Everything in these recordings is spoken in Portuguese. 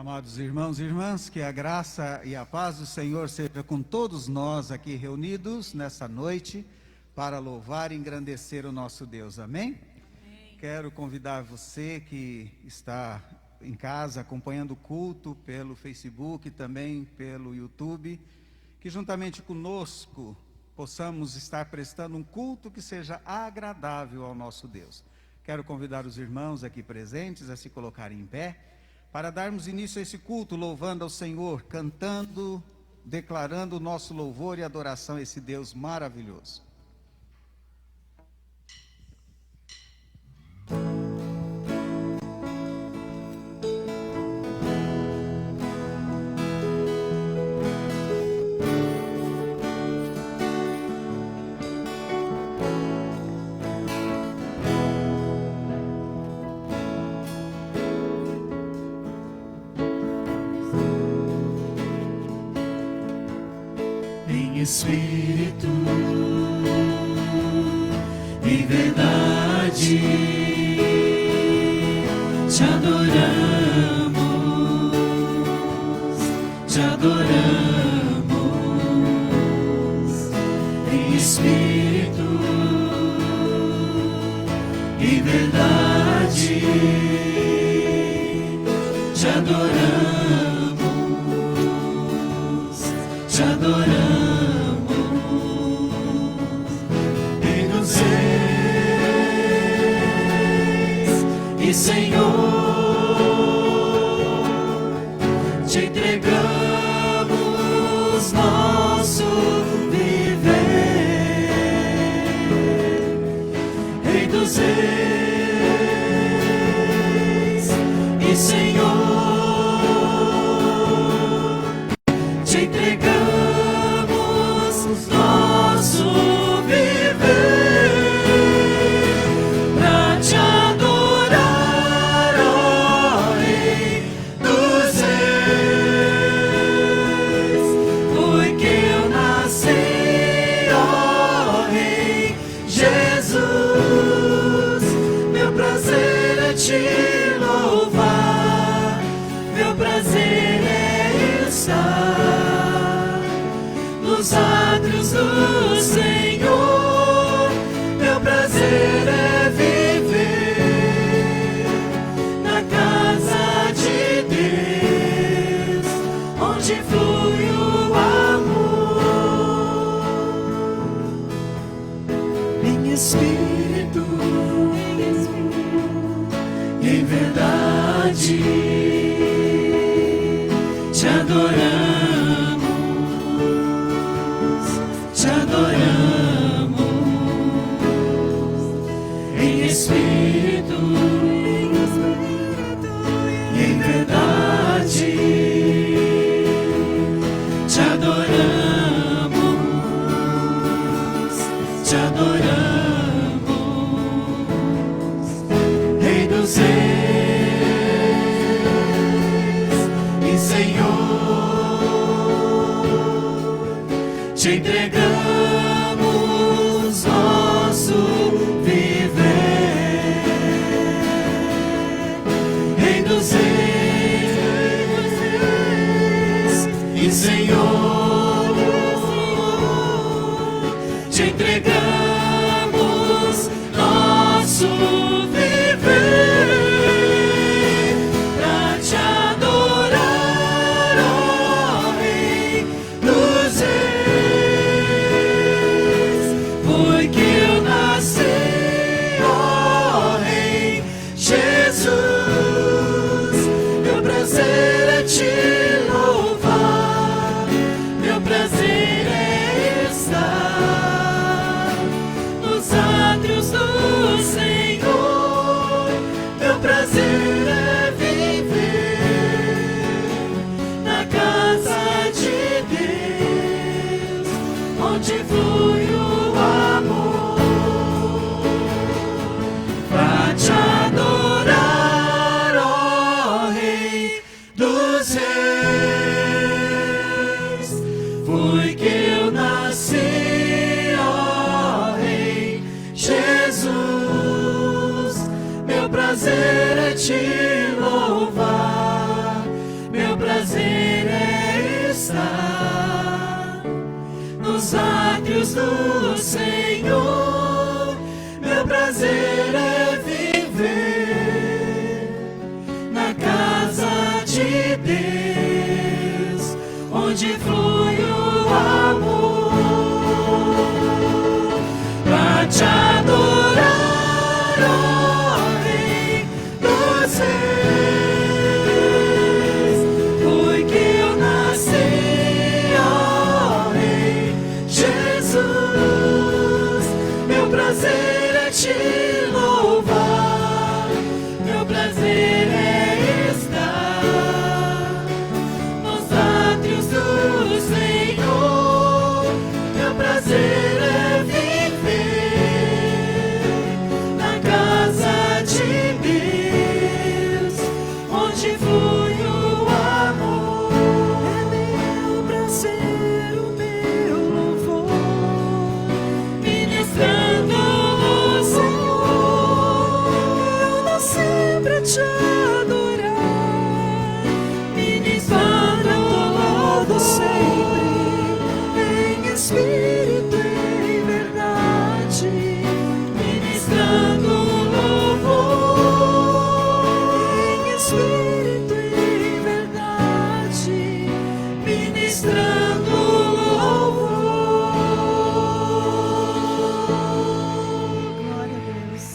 Amados irmãos e irmãs, que a graça e a paz do Senhor seja com todos nós aqui reunidos nessa noite para louvar e engrandecer o nosso Deus. Amém? Amém. Quero convidar você que está em casa acompanhando o culto pelo Facebook e também pelo YouTube, que juntamente conosco possamos estar prestando um culto que seja agradável ao nosso Deus. Quero convidar os irmãos aqui presentes a se colocarem em pé, para darmos início a esse culto, louvando ao Senhor, cantando, declarando o nosso louvor e adoração a esse Deus maravilhoso. Espírito e verdade, te adoramos, em Espírito e verdade, te adoramos. Senhor, te entregamos nosso viver, Rei dos Reis e Senhor, te entregamos nosso viver pra te te louvar, meu prazer é estar nos átrios do Senhor, meu prazer é viver na casa de Deus, onde flui o amor, em Espírito. Em verdade, te adoramos, em Espírito, e em verdade, te adoramos, Rei dos Reis e Senhor, te entregamos nosso viver, Rei dos Reis e Senhor, te entregamos nosso te louvar, átrios do Senhor, meu prazer é viver na casa de Deus, onde flui o amor, pra te adorar, ó Rei dos Reis. Foi que eu nasci, ó Rei Jesus. Meu prazer é te louvar, meu prazer é estar nos átrios do Senhor. Meu prazer é viver na casa de Deus, onde flui o amor. É meu prazer, o meu louvor, ministrando o Senhor. Eu nasci pra te adorar, ministrando todo sempre, em espírito e em verdade, ministrando louvor, em espírito e em verdade, ministrando louvor. Glória a Deus.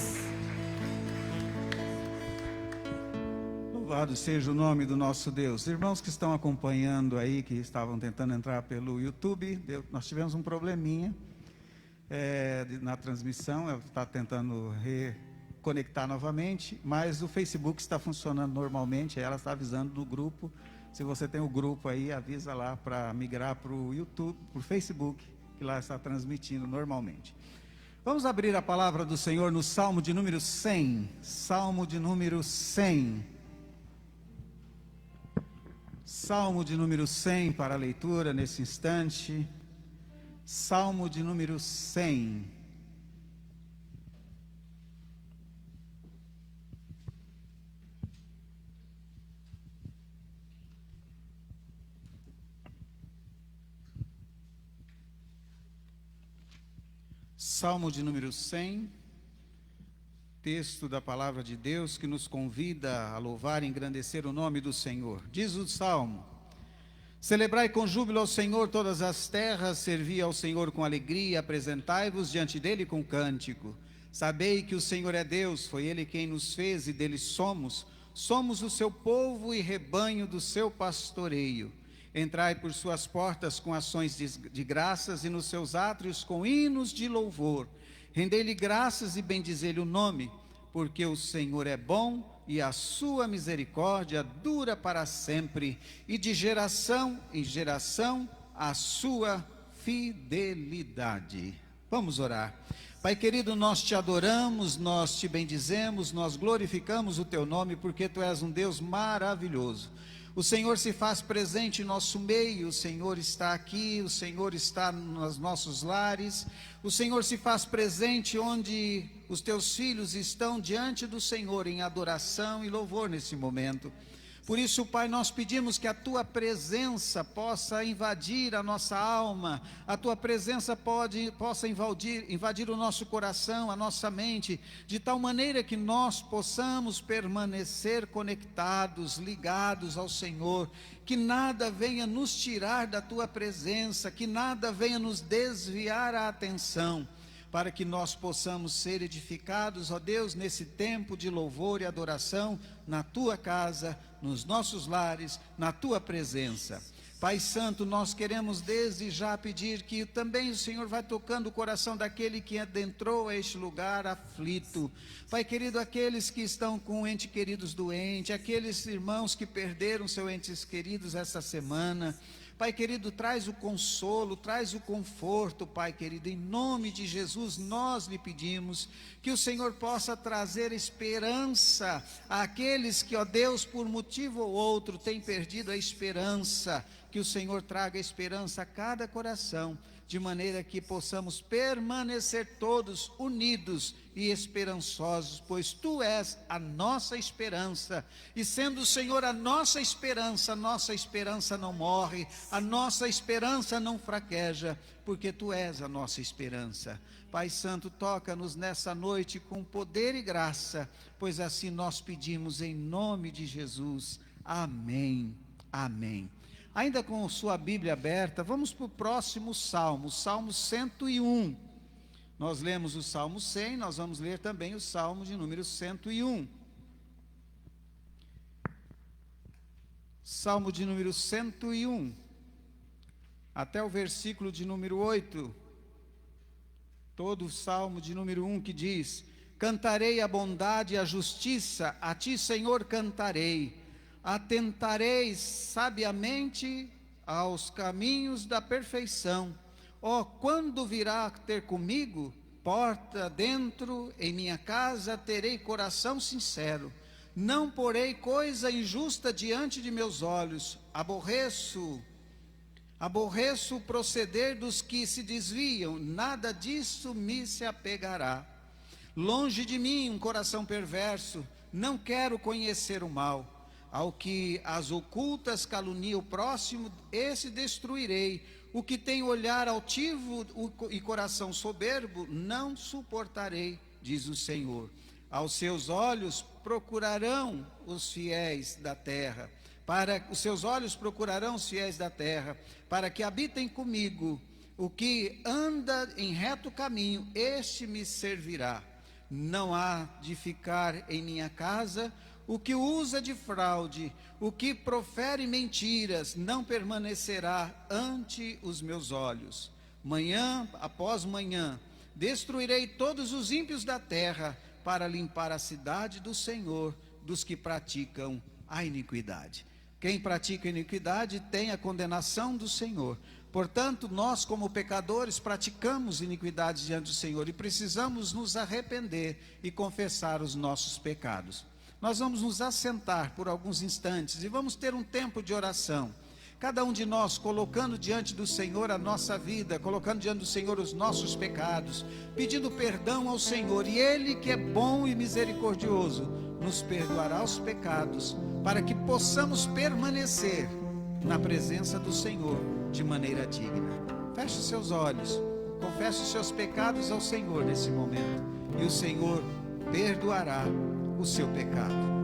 Louvado seja o nome do nosso Deus. Irmãos que estão acompanhando aí, que estavam tentando entrar pelo YouTube, nós tivemos um probleminha na transmissão, ela está tentando reconectar novamente, mas o Facebook está funcionando normalmente, ela está avisando do grupo. Se você tem o grupo aí, avisa lá para migrar para o YouTube, para o Facebook, que lá está transmitindo normalmente. Vamos abrir a palavra do Senhor no Salmo de número 100. Salmo de número 100. Salmo de número 100 para a leitura nesse instante. Salmo de número 100. Salmo de número 100, texto da palavra de Deus que nos convida a louvar e engrandecer o nome do Senhor. Diz o Salmo: celebrai com júbilo ao Senhor todas as terras, servi ao Senhor com alegria, apresentai-vos diante dele com cântico. Sabei que o Senhor é Deus, foi ele quem nos fez e dele somos o seu povo e rebanho do seu pastoreio. Entrai por suas portas com ações de graças e nos seus átrios com hinos de louvor. Rendei-lhe graças e bendizei-lhe o nome, porque o Senhor é bom e a sua misericórdia dura para sempre, e de geração em geração a sua fidelidade. Vamos orar. Pai querido, nós te adoramos, nós te bendizemos, nós glorificamos o teu nome, porque tu és um Deus maravilhoso. O Senhor se faz presente em nosso meio, o Senhor está aqui, o Senhor está nos nossos lares, o Senhor se faz presente onde os teus filhos estão diante do Senhor em adoração e louvor nesse momento. Por isso, Pai, nós pedimos que a tua presença possa invadir a nossa alma, a tua presença possa invadir o nosso coração, a nossa mente, de tal maneira que nós possamos permanecer conectados, ligados ao Senhor, que nada venha nos tirar da tua presença, que nada venha nos desviar a atenção, para que nós possamos ser edificados, ó Deus, nesse tempo de louvor e adoração, na tua casa, nos nossos lares, na tua presença. Pai Santo, nós queremos desde já pedir que também o Senhor vai tocando o coração daquele que adentrou a este lugar aflito. Pai querido, aqueles que estão com entes queridos doentes, aqueles irmãos que perderam seus entes queridos essa semana. Pai querido, traz o consolo, traz o conforto, Pai querido, em nome de Jesus nós lhe pedimos que o Senhor possa trazer esperança àqueles que, ó Deus, por motivo ou outro têm perdido a esperança, que o Senhor traga esperança a cada coração, de maneira que possamos permanecer todos unidos e esperançosos, pois Tu és a nossa esperança, e sendo o Senhor a nossa esperança não morre, a nossa esperança não fraqueja, porque Tu és a nossa esperança. Pai Santo, toca-nos nessa noite com poder e graça, pois assim nós pedimos em nome de Jesus. Amém, amém. Ainda com sua Bíblia aberta, vamos para o próximo Salmo, Salmo 101. Nós lemos o Salmo 100, nós vamos ler também o Salmo de número 101. Salmo de número 101, até o versículo de número 8. Todo o Salmo de número 1 que diz: cantarei a bondade e a justiça, a Ti, Senhor, cantarei. Atentarei sabiamente aos caminhos da perfeição. Ó, quando virá ter comigo, porta dentro, em minha casa terei coração sincero. Não porei coisa injusta diante de meus olhos. Aborreço o proceder dos que se desviam, nada disso me se apegará. Longe de mim um coração perverso, não quero conhecer o mal. Ao que as ocultas calunia o próximo, esse destruirei. O que tem olhar altivo e coração soberbo, não suportarei, diz o Senhor. Aos seus olhos procurarão os fiéis da terra, para que habitem comigo. O que anda em reto caminho, este me servirá. Não há de ficar em minha casa o que usa de fraude, o que profere mentiras, não permanecerá ante os meus olhos. Manhã após manhã, destruirei todos os ímpios da terra, para limpar a cidade do Senhor, dos que praticam a iniquidade. Quem pratica a iniquidade tem a condenação do Senhor. Portanto, nós como pecadores praticamos iniquidade diante do Senhor e precisamos nos arrepender e confessar os nossos pecados. Nós vamos nos assentar por alguns instantes e vamos ter um tempo de oração. Cada um de nós colocando diante do Senhor a nossa vida, colocando diante do Senhor os nossos pecados, pedindo perdão ao Senhor. E Ele, que é bom e misericordioso, nos perdoará os pecados, para que possamos permanecer na presença do Senhor de maneira digna. Feche os seus olhos, confesse os seus pecados ao Senhor nesse momento, e o Senhor perdoará o seu pecado.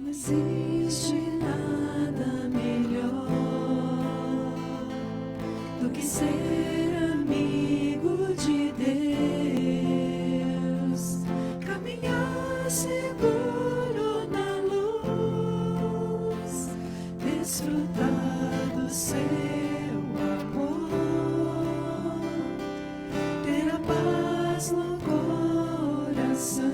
Existe nada melhor do que ser amigo de Deus, caminhar seguro na luz, desfrutar do seu amor, ter a paz no coração.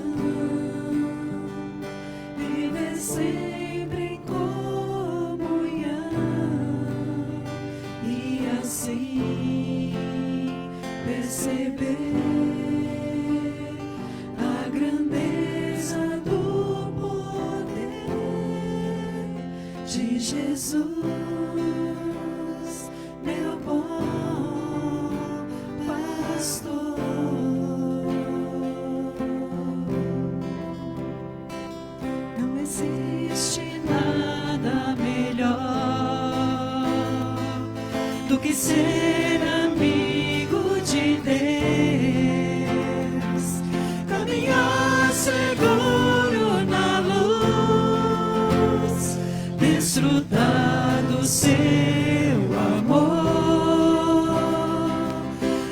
Sempre em comunhão e assim perceber a grandeza do poder de Jesus, meu bom pastor. Existe nada melhor do que ser amigo de Deus, caminhar seguro na luz, desfrutar do seu amor,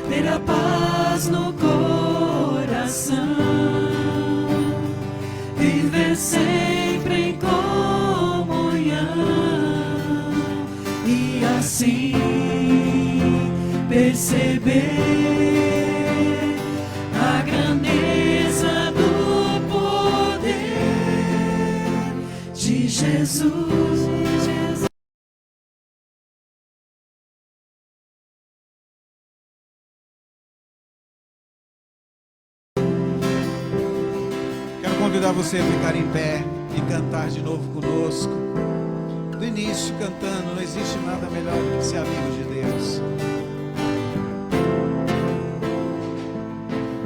ter a paz no coração sempre em comunhão, e assim perceber a grandeza do poder de Jesus. Quero convidar você a ficar em pé e cantar de novo conosco. Do início, cantando, não existe nada melhor do que ser amigo de Deus.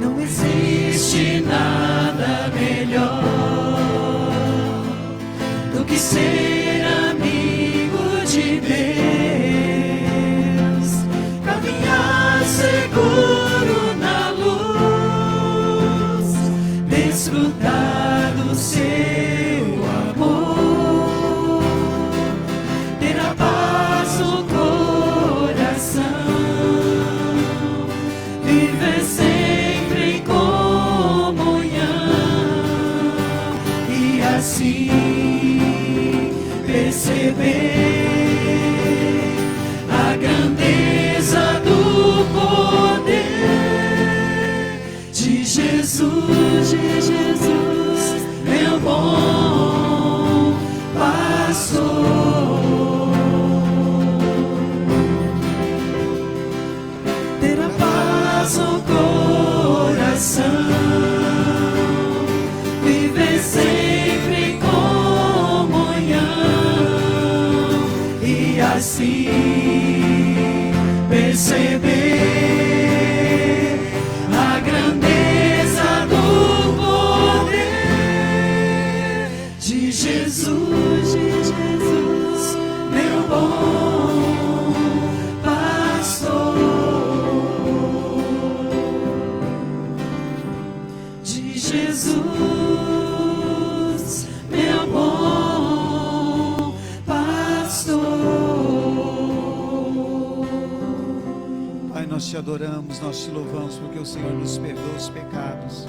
Não existe nada melhor do que ser amigo de Deus, caminhar seguro na luz, desfrutar do seu amor, ter a paz no coração, viver sempre em comunhão, e assim perceber a grandeza do poder de Jesus, meu bom pastor. Ter a paz no coração, viver sempre em comunhão, e assim perceber a grandeza do poder de Jesus, meu bom pastor. De Jesus, meu bom pastor. Pai, nós te adoramos, nós te louvamos, porque o Senhor nos perdoa os pecados.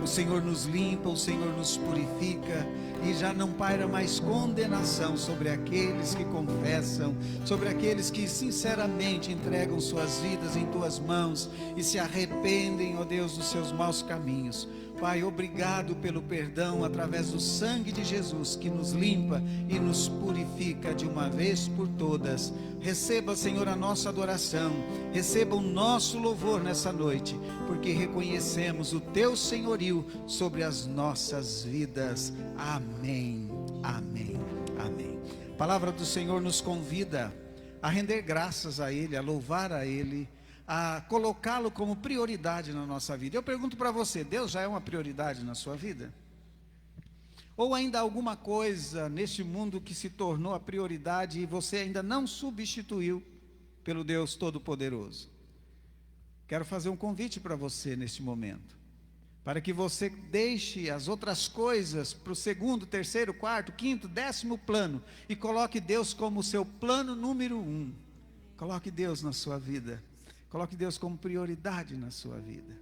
O Senhor nos limpa, o Senhor nos purifica, e já não paira mais condenação sobre aqueles que confessam, sobre aqueles que sinceramente entregam suas vidas em tuas mãos e se arrependem, ó Deus, dos seus maus caminhos. Pai, obrigado pelo perdão através do sangue de Jesus, que nos limpa e nos purifica de uma vez por todas. Receba, Senhor, a nossa adoração, receba o nosso louvor nessa noite, porque reconhecemos o teu senhorio sobre as nossas vidas. Amém, amém, amém. A palavra do Senhor nos convida a render graças a Ele, a louvar a Ele, a colocá-lo como prioridade na nossa vida. Eu pergunto para você, Deus já é uma prioridade na sua vida? Ou ainda há alguma coisa neste mundo que se tornou a prioridade e você ainda não substituiu pelo Deus Todo-Poderoso? Quero fazer um convite para você neste momento, para que você deixe as outras coisas para o segundo, terceiro, quarto, quinto, 10º plano e coloque Deus como o seu plano número 1. Coloque Deus na sua vida. Coloque Deus como prioridade na sua vida.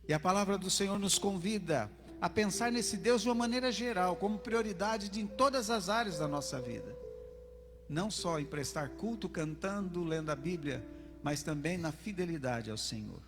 E a palavra do Senhor nos convida a pensar nesse Deus de uma maneira geral, como prioridade em todas as áreas da nossa vida. Não só em prestar culto, cantando, lendo a Bíblia, mas também na fidelidade ao Senhor.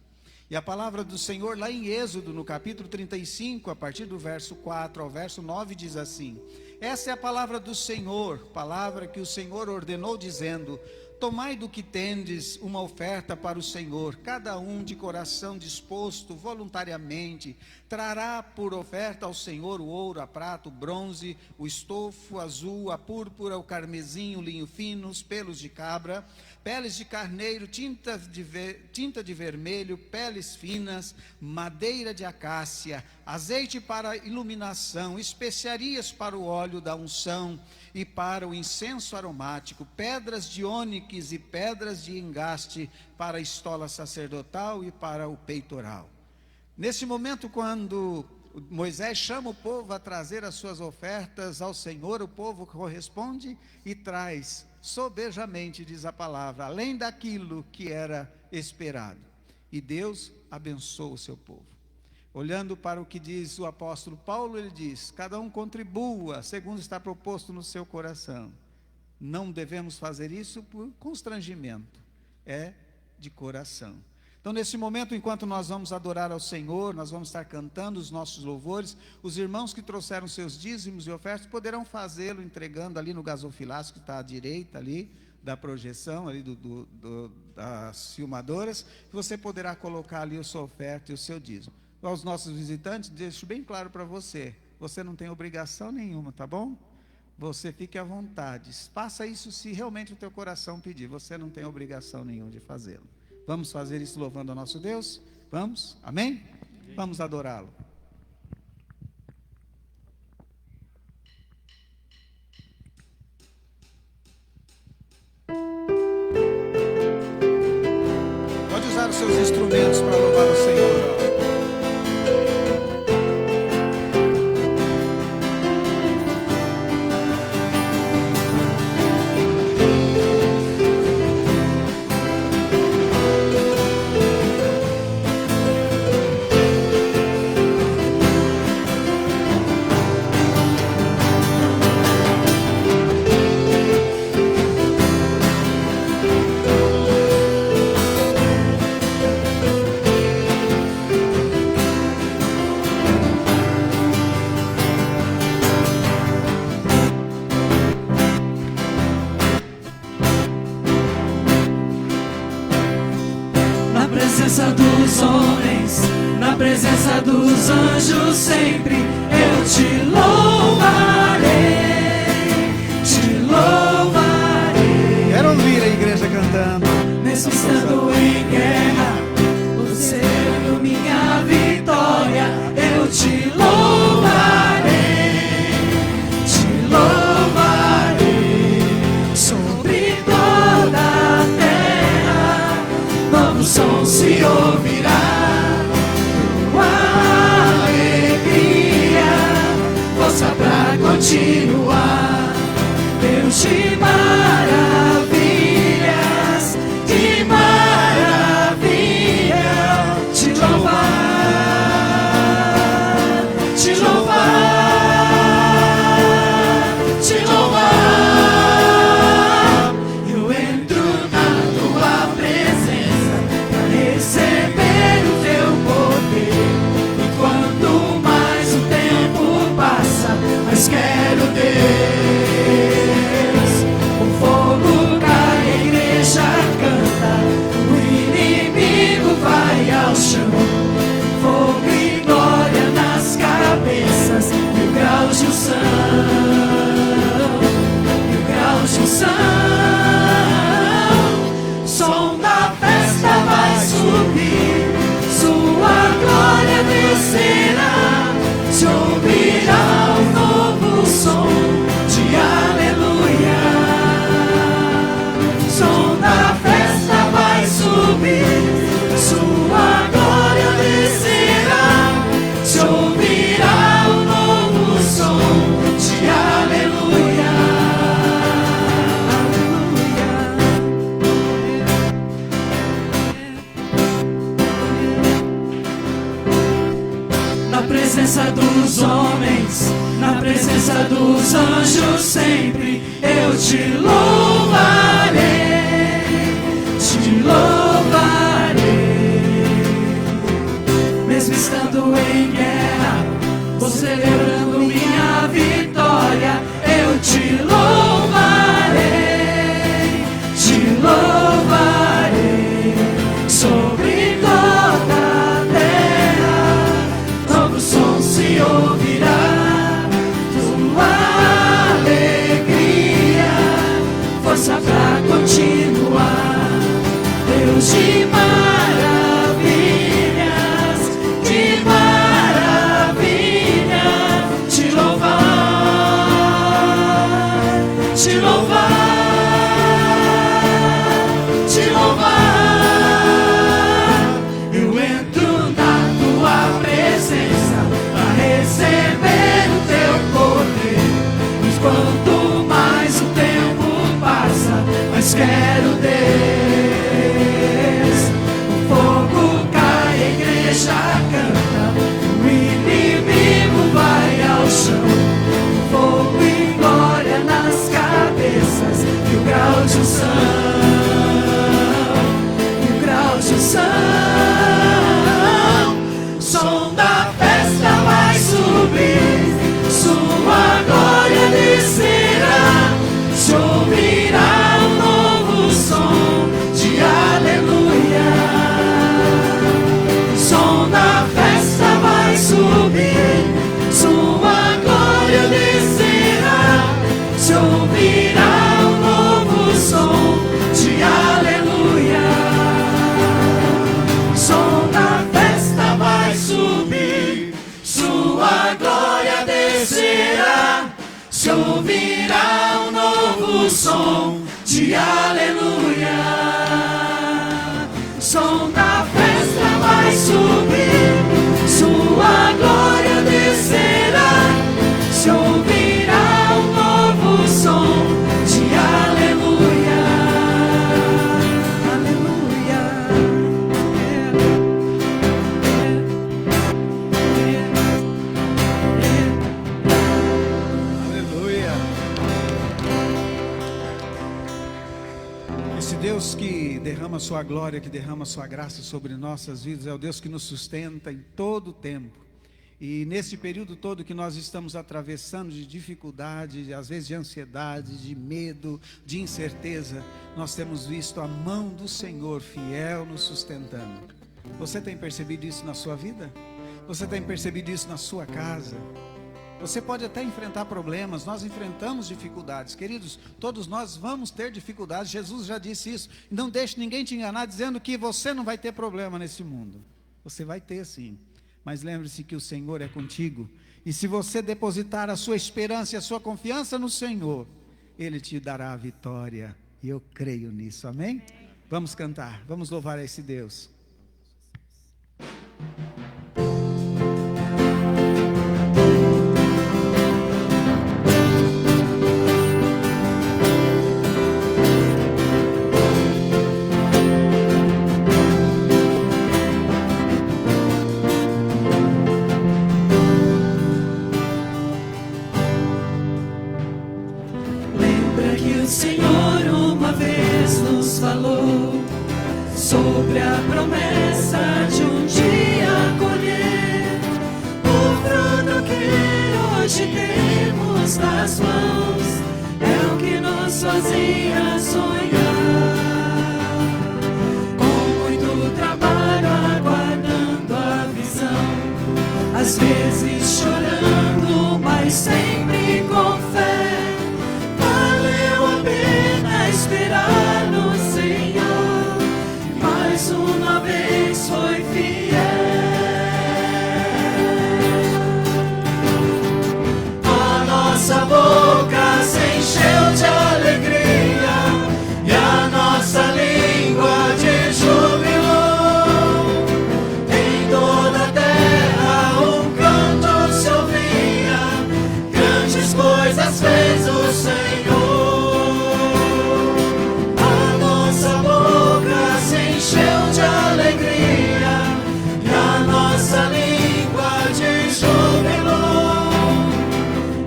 E a palavra do Senhor lá em Êxodo, no capítulo 35, a partir do verso 4 ao verso 9, diz assim: essa é a palavra do Senhor, palavra que o Senhor ordenou, dizendo: tomai do que tendes uma oferta para o Senhor, cada um de coração disposto, voluntariamente, trará por oferta ao Senhor o ouro, a prata, o bronze, o estofo azul, a púrpura, o carmesim, o linho fino, os pelos de cabra, peles de carneiro, tinta de vermelho, peles finas, madeira de acácia, azeite para iluminação, especiarias para o óleo da unção e para o incenso aromático, pedras de ônix e pedras de engaste para a estola sacerdotal e para o peitoral. Nesse momento, quando Moisés chama o povo a trazer as suas ofertas ao Senhor, o povo corresponde e traz sobejamente, diz a palavra, além daquilo que era esperado. E Deus abençoa o seu povo. Olhando para o que diz o apóstolo Paulo, ele diz: cada um contribua segundo está proposto no seu coração. Não devemos fazer isso por constrangimento, é de coração. Então, nesse momento, enquanto nós vamos adorar ao Senhor, nós vamos estar cantando os nossos louvores. Os irmãos que trouxeram seus dízimos e ofertas poderão fazê-lo entregando ali no gasofilácio, que está à direita ali da projeção, ali das filmadoras. Você poderá colocar ali a sua oferta e o seu dízimo. Aos nossos visitantes, deixo bem claro para você: você não tem obrigação nenhuma, tá bom? Você fique à vontade. Faça isso se realmente o teu coração pedir. Você não tem obrigação nenhuma de fazê-lo. Vamos fazer isso louvando ao nosso Deus? Vamos? Amém? Vamos adorá-lo. Pode usar os seus instrumentos para louvar o Senhor. Dos homens, na presença dos anjos, sempre eu te louvarei, te louvarei. Quero ouvir a igreja cantando. Mesmo estando em guerra, você deu minha vitória, eu te louvarei, te louvarei. Sobre toda a terra, novo som se ouvirá, tua alegria, força pra continuar. Deus de maravilhas, de maravilha, te louvar, te louvar, te louvar. Eu entro na tua presença para receber o teu poder. E quanto mais o tempo passa, mais quero Deus. O fogo cai, a igreja canta, o inimigo vai ao chão. Fogo e glória nas cabeças, mil graus de unção, mil graus de unção. Som da festa vai subir, sua glória descerá, se ouvirá um novo som de aleluia. Som da festa vai subir, sua glória descerá, se ouvirá um novo som de aleluia. Na presença dos homens, na presença dos anjos, sempre eu te louvarei, te louvarei. Mesmo estando em guerra, você celebrando minha vitória, eu te louvarei, te louvarei. Sobre toda a terra, novo som se ouvirá, tua alegria, força pra continuar. Deus de maravilhas, de maravilha, te louvar, te louvar, te louvar. Eu entro na tua presença para receber o teu poder. Mas quanto mais o tempo passa, mais quero Deus. O fogo cai, a igreja canta, e aleluia. Som da festa vai subir, sua glória descerá, se ouvirá um novo som de aleluia, aleluia. Aleluia. Esse Deus que derrama sua glória, que derrama sua graça sobre nossas vidas, é o Deus que nos sustenta em todo o tempo. E nesse período todo que nós estamos atravessando de dificuldade, às vezes de ansiedade, de medo, de incerteza, nós temos visto a mão do Senhor fiel nos sustentando. Você tem percebido isso na sua vida? Você tem percebido isso na sua casa? Você pode até enfrentar problemas, nós enfrentamos dificuldades. Queridos, todos nós vamos ter dificuldades, Jesus já disse isso. Não deixe ninguém te enganar dizendo que você não vai ter problema nesse mundo. Você vai ter sim, mas lembre-se que o Senhor é contigo. E se você depositar a sua esperança e a sua confiança no Senhor, Ele te dará a vitória. E eu creio nisso, amém? Vamos cantar, vamos louvar a esse Deus. Falou sobre a promessa de um dia colher o fruto que hoje temos nas mãos, é o que nos fazia sonhar. Com muito trabalho aguardando a visão, às vezes chorando, mas sempre com fé. Valeu a pena esperar no Senhor, mais uma vez foi fiel. A nossa boca se encheu de alegria e a nossa língua de júbilo. Em toda a terra um canto se ouvia, grandes coisas fez o Senhor. Encheu de alegria e a nossa língua de júbilo.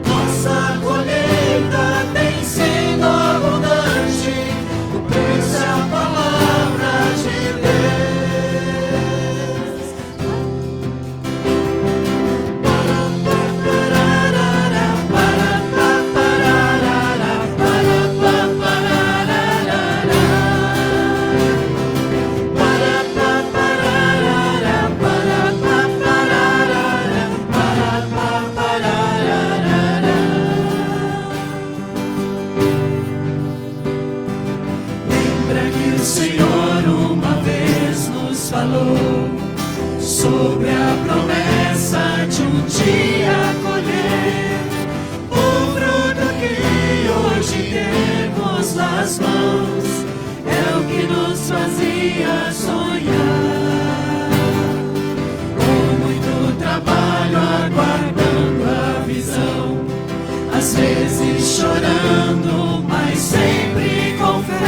Nossa colheita tem sido abundante, o preço é a palavra de Deus. Sobre a promessa de um dia colher o fruto que hoje temos nas mãos, é o que nos fazia sonhar. Com muito trabalho aguardando a visão, às vezes chorando, mas sempre com fé.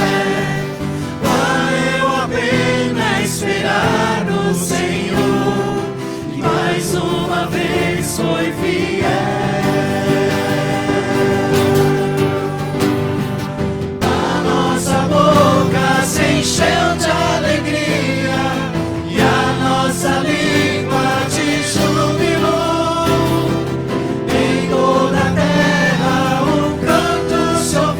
Valeu a pena esperar no Senhor, e mais uma vez foi fiel. A nossa boca se encheu de alegria e a nossa língua de júbilo. Em toda a terra um canto se ouviu.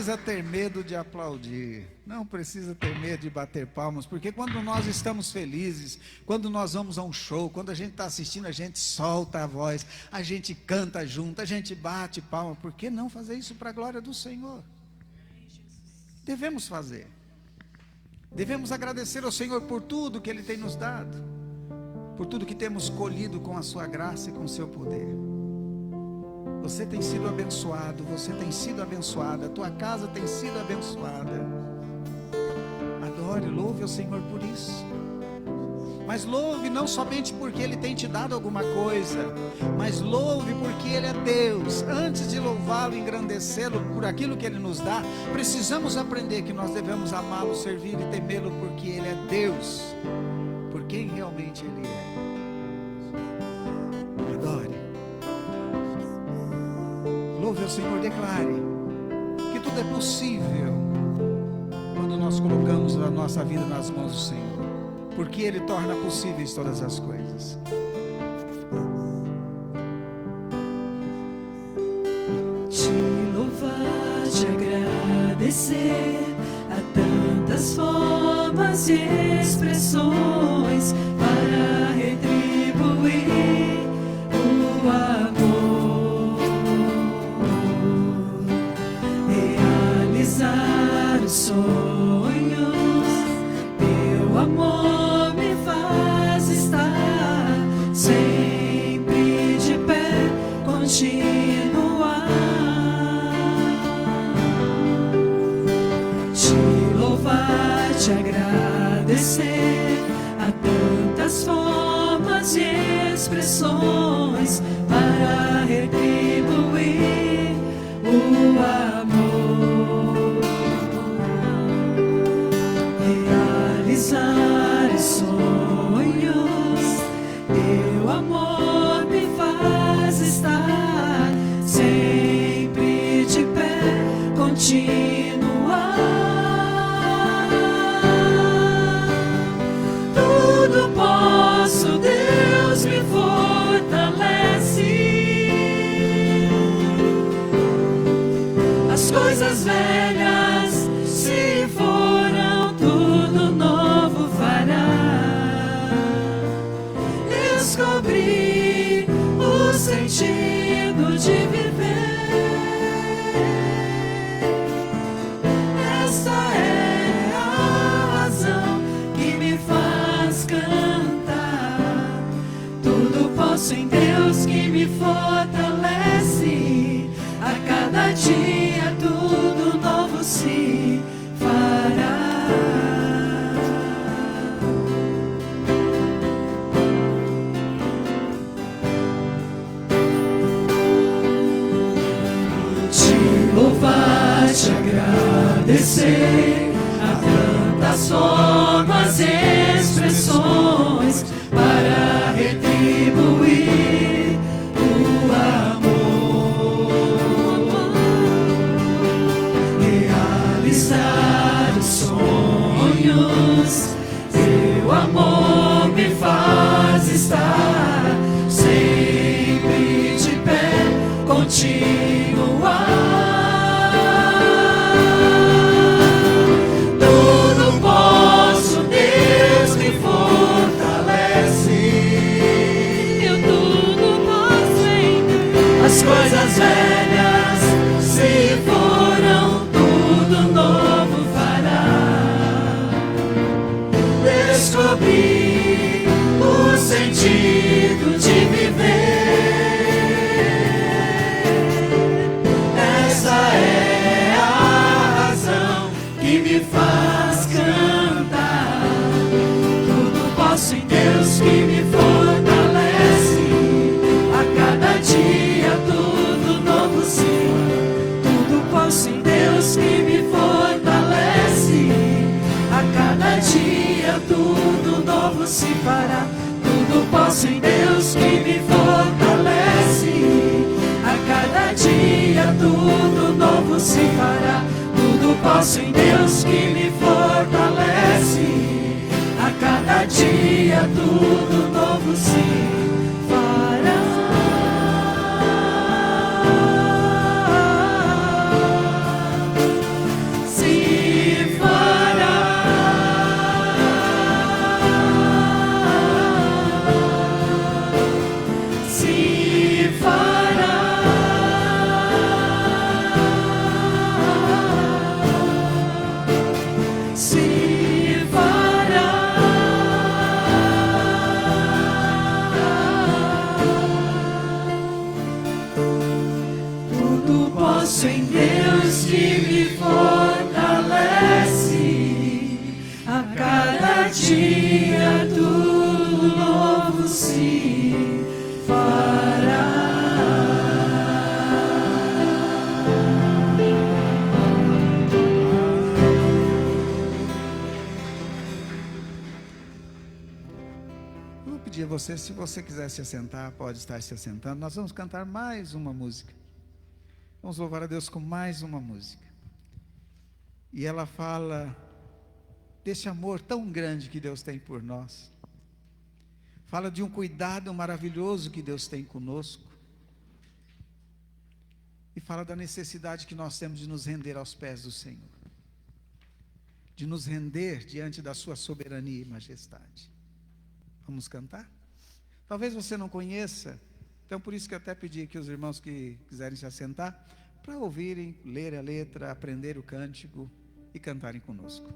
precisa ter medo de aplaudir, não precisa ter medo de bater palmas, porque quando nós estamos felizes, quando nós vamos a um show, quando a gente está assistindo, a gente solta a voz, a gente canta junto, a gente bate palma. Por que não fazer isso para a glória do Senhor? Devemos fazer. Devemos agradecer ao Senhor por tudo que Ele tem nos dado, por tudo que temos colhido com a sua graça e com o seu poder. Você tem sido abençoado, você tem sido abençoada, a tua casa tem sido abençoada. Adore, louve ao Senhor por isso. Mas louve não somente porque Ele tem te dado alguma coisa, mas louve porque Ele é Deus. Antes de louvá-lo e engrandecê-lo por aquilo que Ele nos dá, precisamos aprender que nós devemos amá-lo, servir e temê-lo, porque Ele é Deus, por quem realmente Ele é. Adore, louve ao Senhor, declare que tudo é possível quando nós colocamos a nossa vida nas mãos do Senhor, porque Ele torna possíveis todas as coisas. Te louvar, te agradecer, há tantas formas e expressões para retribuir o amor, realizar os sonhos. Teu amor me faz estar sempre de pé, continuar. Te louvar, te agradecer, há tantas formas e expressões para retribuir o amor, realizar os sonhos. Teu amor me faz estar sempre de pé, continuar. Tudo posso, Deus me fortalece. As coisas velhas se foram, tudo novo fará. Descobri o sentido de viver. Essa é a razão que me faz cantar. Tudo posso em Deus que me fortalece. A cada dia tudo novo se fará. Te louvar, te agradecer, há tantas formas e expressões para retribuir o amor, realizar os sonhos. Teu amor me faz estar sempre de pé, continuar. Tudo posso, Deus me fortalece. Eu tudo posso em Deus. As coisas velhas se foram, tudo novo fará. Descobri o sentido de viver. Essa é a razão que me faz cantar. Tudo posso em Deus que me fortalece. A cada dia tudo novo se. Tudo posso em Deus que me fortalece. A cada dia tudo novo se fará. Tudo posso em Deus que me fortalece. A cada dia tudo novo se fará. Tudo posso em Deus que me fortalece. A cada dia tudo novo se fará. dia tudo novo se fará. Eu vou pedir a você, se você quiser se assentar, pode estar se assentando. Nós vamos cantar mais uma música. Vamos louvar a Deus com mais uma música. E ela fala desse amor tão grande que Deus tem por nós. Fala de um cuidado maravilhoso que Deus tem conosco. E fala da necessidade que nós temos de nos render aos pés do Senhor. De nos render diante da sua soberania e majestade. Vamos cantar? Talvez você não conheça, então por isso que eu até pedi aqui os irmãos que quiserem se assentar, para ouvirem, ler a letra, aprender o cântico e cantarem conosco.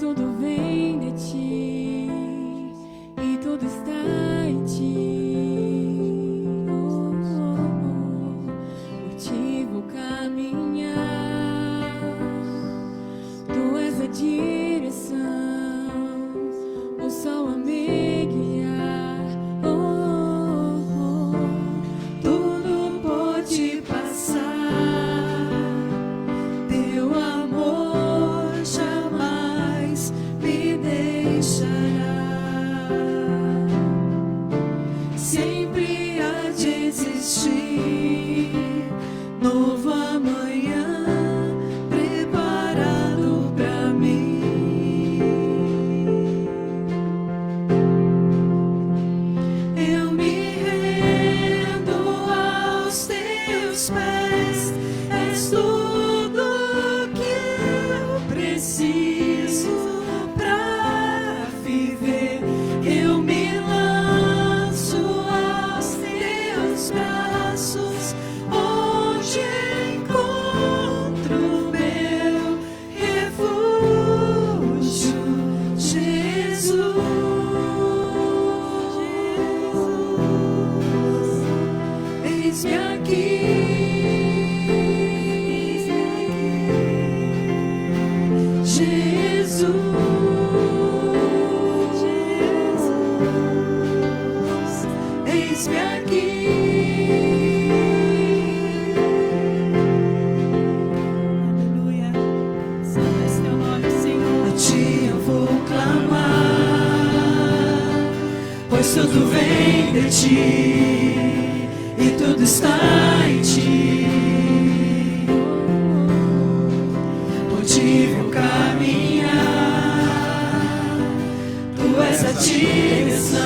Tudo vem de ti e tudo está em ti. Por ti vou caminhar, tu és a direção,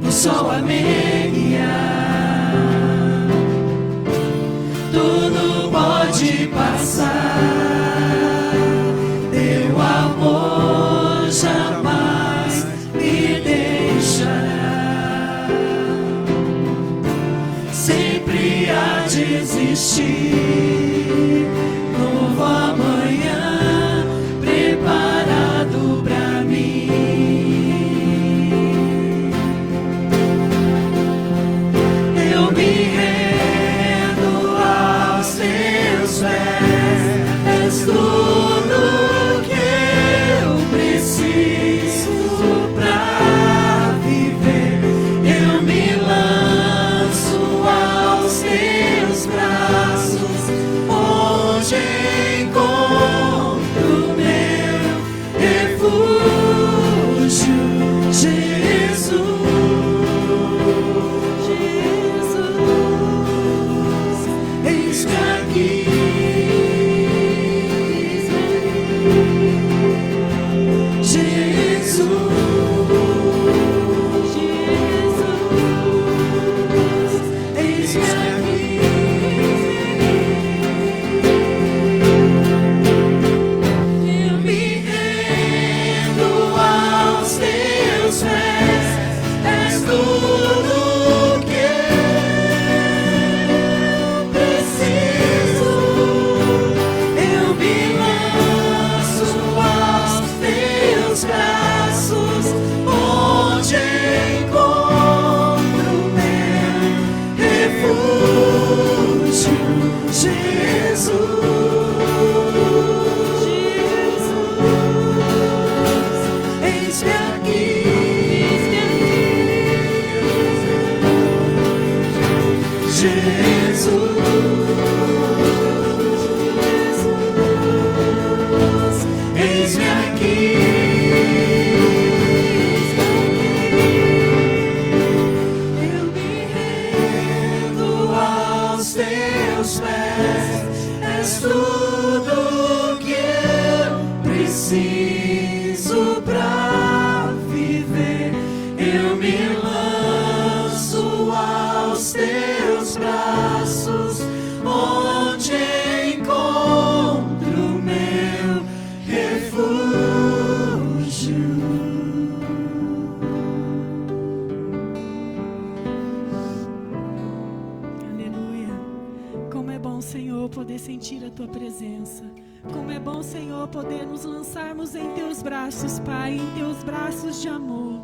o sol a me guiar. Tudo pode passar, teu amor jamais me deixará. Sempre há de existir novo amanhã preparado pra mim. Eu me rendo aos teus pés, és tudo que eu preciso pra viver. Eu me lanço aos teus braços, onde Eis-me aqui. Eu me rendo aos teus pés. És tudo que eu preciso pra viver. Eu me lanço aos teus braços, onde encontro meu refúgio. Aleluia. Como é bom, Senhor, poder sentir a Tua presença. Como é bom, Senhor, poder nos lançarmos em Teus braços, Pai, em Teus braços de amor.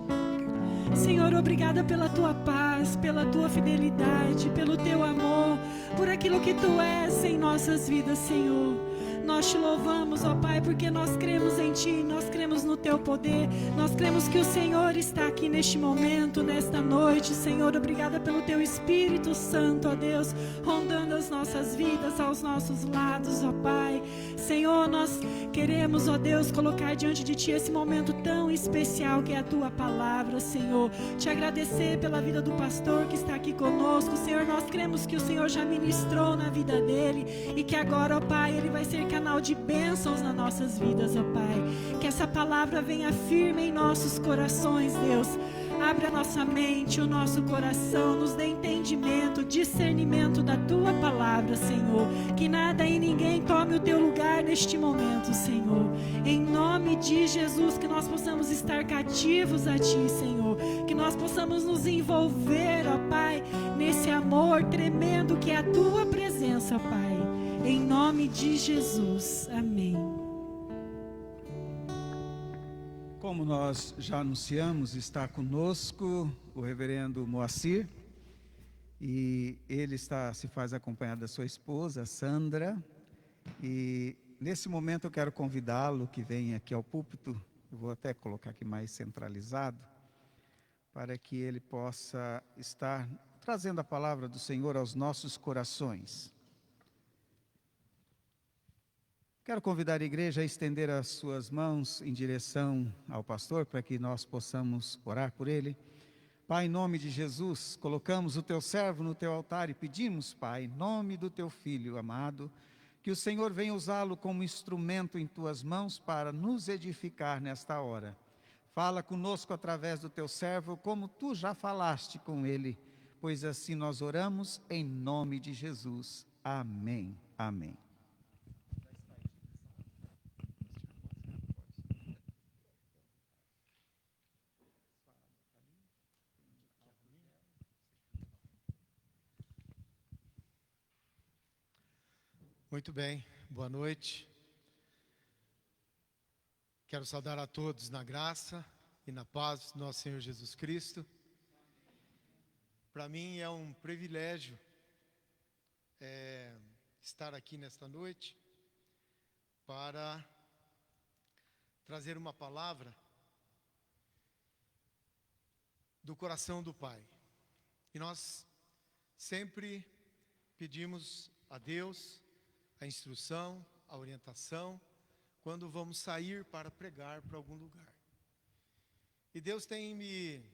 Senhor, obrigada pela Tua paz, pela Tua fidelidade, pelo Teu amor, por aquilo que Tu és em nossas vidas, Senhor. Nós Te louvamos, ó Pai, porque nós cremos em Ti, nós cremos no Teu poder, nós cremos que o Senhor está aqui neste momento, nesta noite. Senhor, obrigada pelo Teu Espírito Santo, ó Deus, rondando as nossas vidas, aos nossos lados, ó Pai. Senhor, nós queremos, ó Deus, colocar diante de Ti esse momento tão especial que é a Tua palavra, Senhor. Te agradecer pela vida do pastor que está aqui conosco, Senhor. Nós cremos que o Senhor já ministrou na vida dele e que agora, ó Pai, ele vai ser canal de bênçãos nas nossas vidas, ó Pai. Que essa palavra venha firme em nossos corações, Deus. Abre a nossa mente, o nosso coração, nos dê entendimento, discernimento da Tua palavra, Senhor. Que nada e ninguém tome o Teu lugar neste momento, Senhor. Em nome de Jesus, que nós possamos estar cativos a Ti, Senhor. Que nós possamos nos envolver, ó Pai, nesse amor tremendo que é a Tua presença, ó Pai. Em nome de Jesus. Amém. Como nós já anunciamos, está conosco o reverendo Moacir, e ele se faz acompanhado da sua esposa, Sandra, e nesse momento eu quero convidá-lo que venha aqui ao púlpito, eu vou até colocar aqui mais centralizado, para que ele possa estar trazendo a palavra do Senhor aos nossos corações. Quero convidar a igreja a estender as suas mãos em direção ao pastor, para que nós possamos orar por ele. Pai, em nome de Jesus, colocamos o Teu servo no Teu altar e pedimos, Pai, em nome do Teu Filho amado, que o Senhor venha usá-lo como instrumento em Tuas mãos para nos edificar nesta hora. Fala conosco através do Teu servo, como Tu já falaste com ele, pois assim nós oramos em nome de Jesus. Amém. Amém. Muito bem, boa noite. Quero saudar a todos na graça e na paz do nosso Senhor Jesus Cristo. Para mim é um privilégio estar aqui nesta noite para trazer uma palavra do coração do Pai. E nós sempre pedimos a Deus a instrução, a orientação, quando vamos sair para pregar para algum lugar. E Deus tem me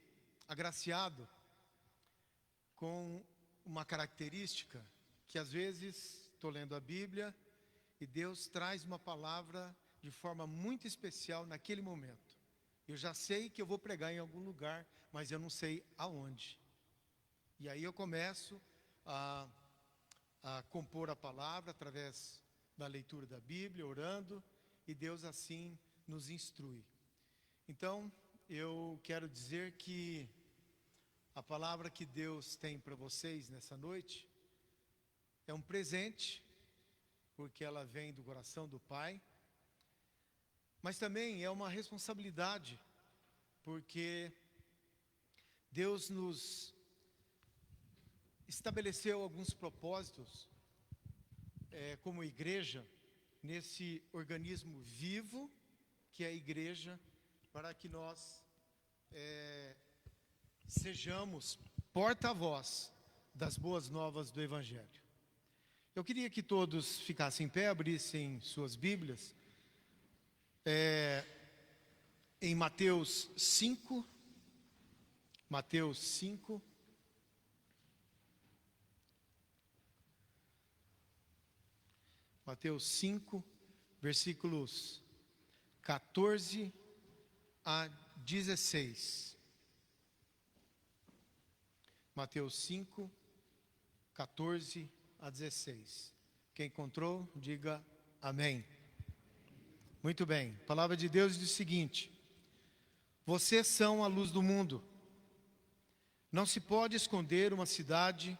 agraciado com uma característica que às vezes estou lendo a Bíblia e Deus traz uma palavra de forma muito especial naquele momento. Eu já sei que eu vou pregar em algum lugar, mas eu não sei aonde. E aí eu começo a compor a palavra através da leitura da Bíblia, orando, e Deus assim nos instrui. Então, eu quero dizer que a palavra que Deus tem para vocês nessa noite é um presente, porque ela vem do coração do Pai, mas também é uma responsabilidade, porque Deus nos estabeleceu alguns propósitos como igreja, nesse organismo vivo que é a igreja, para que nós sejamos porta-voz das boas novas do Evangelho. Eu queria que todos ficassem em pé, abrissem suas Bíblias. Em Mateus 5. Mateus 5. Mateus 5, versículos 14 a 16. Mateus 5, 14 a 16. Quem encontrou, diga amém. Muito bem. A palavra de Deus diz o seguinte: vocês são a luz do mundo. Não se pode esconder uma cidade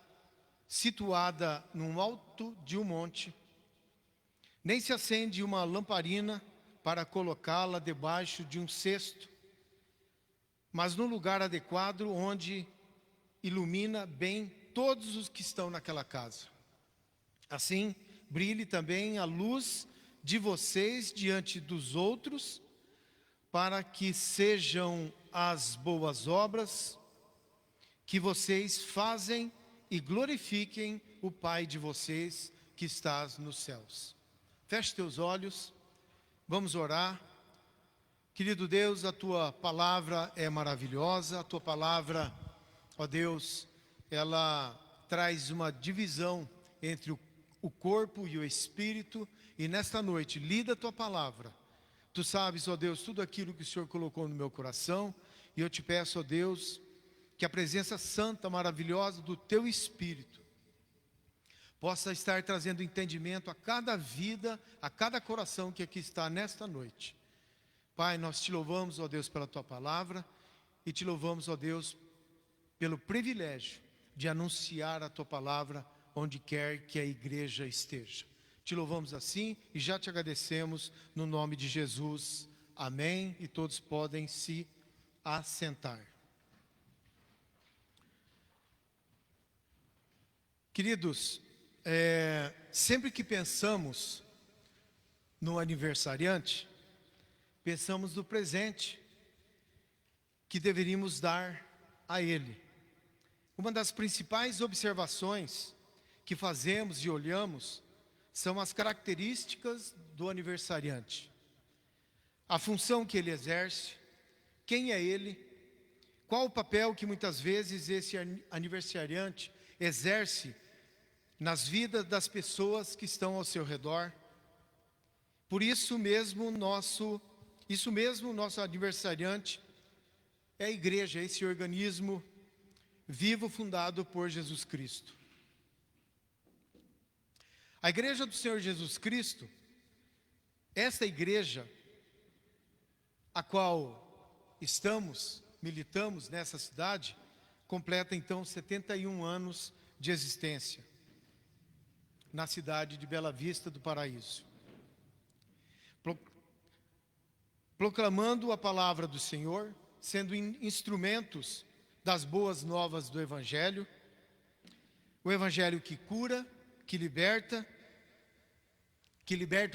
situada num alto de um monte, nem se acende uma lamparina para colocá-la debaixo de um cesto, mas no lugar adequado onde ilumina bem todos os que estão naquela casa. Assim, brilhe também a luz de vocês diante dos outros, para que sejam as boas obras que vocês fazem e glorifiquem o Pai de vocês que está nos céus. Feche teus olhos, vamos orar. Querido Deus, a Tua palavra é maravilhosa, a Tua palavra, ó Deus, ela traz uma divisão entre o corpo e o espírito, e nesta noite, lida a Tua palavra. Tu sabes, ó Deus, tudo aquilo que o Senhor colocou no meu coração, e eu te peço, ó Deus, que a presença santa, maravilhosa do Teu Espírito possa estar trazendo entendimento a cada vida, a cada coração que aqui está nesta noite. Pai, nós te louvamos, ó Deus, pela Tua palavra, e te louvamos, ó Deus, pelo privilégio de anunciar a Tua palavra onde quer que a igreja esteja. Te louvamos assim e já te agradecemos no nome de Jesus. Amém. E todos podem se assentar. Queridos, sempre que pensamos no aniversariante, pensamos no presente que deveríamos dar a ele. Uma das principais observações que fazemos e olhamos são as características do aniversariante. A função que ele exerce, quem é ele, qual o papel que muitas vezes esse aniversariante exerce nas vidas das pessoas que estão ao seu redor. Por isso mesmo, nosso aniversariante é a igreja, esse organismo vivo fundado por Jesus Cristo. A igreja do Senhor Jesus Cristo, esta igreja, a qual militamos nessa cidade, completa então 71 anos de existência, na cidade de Bela Vista do Paraíso. Proclamando a palavra do Senhor, sendo instrumentos das boas novas do Evangelho, o Evangelho que cura, que liberta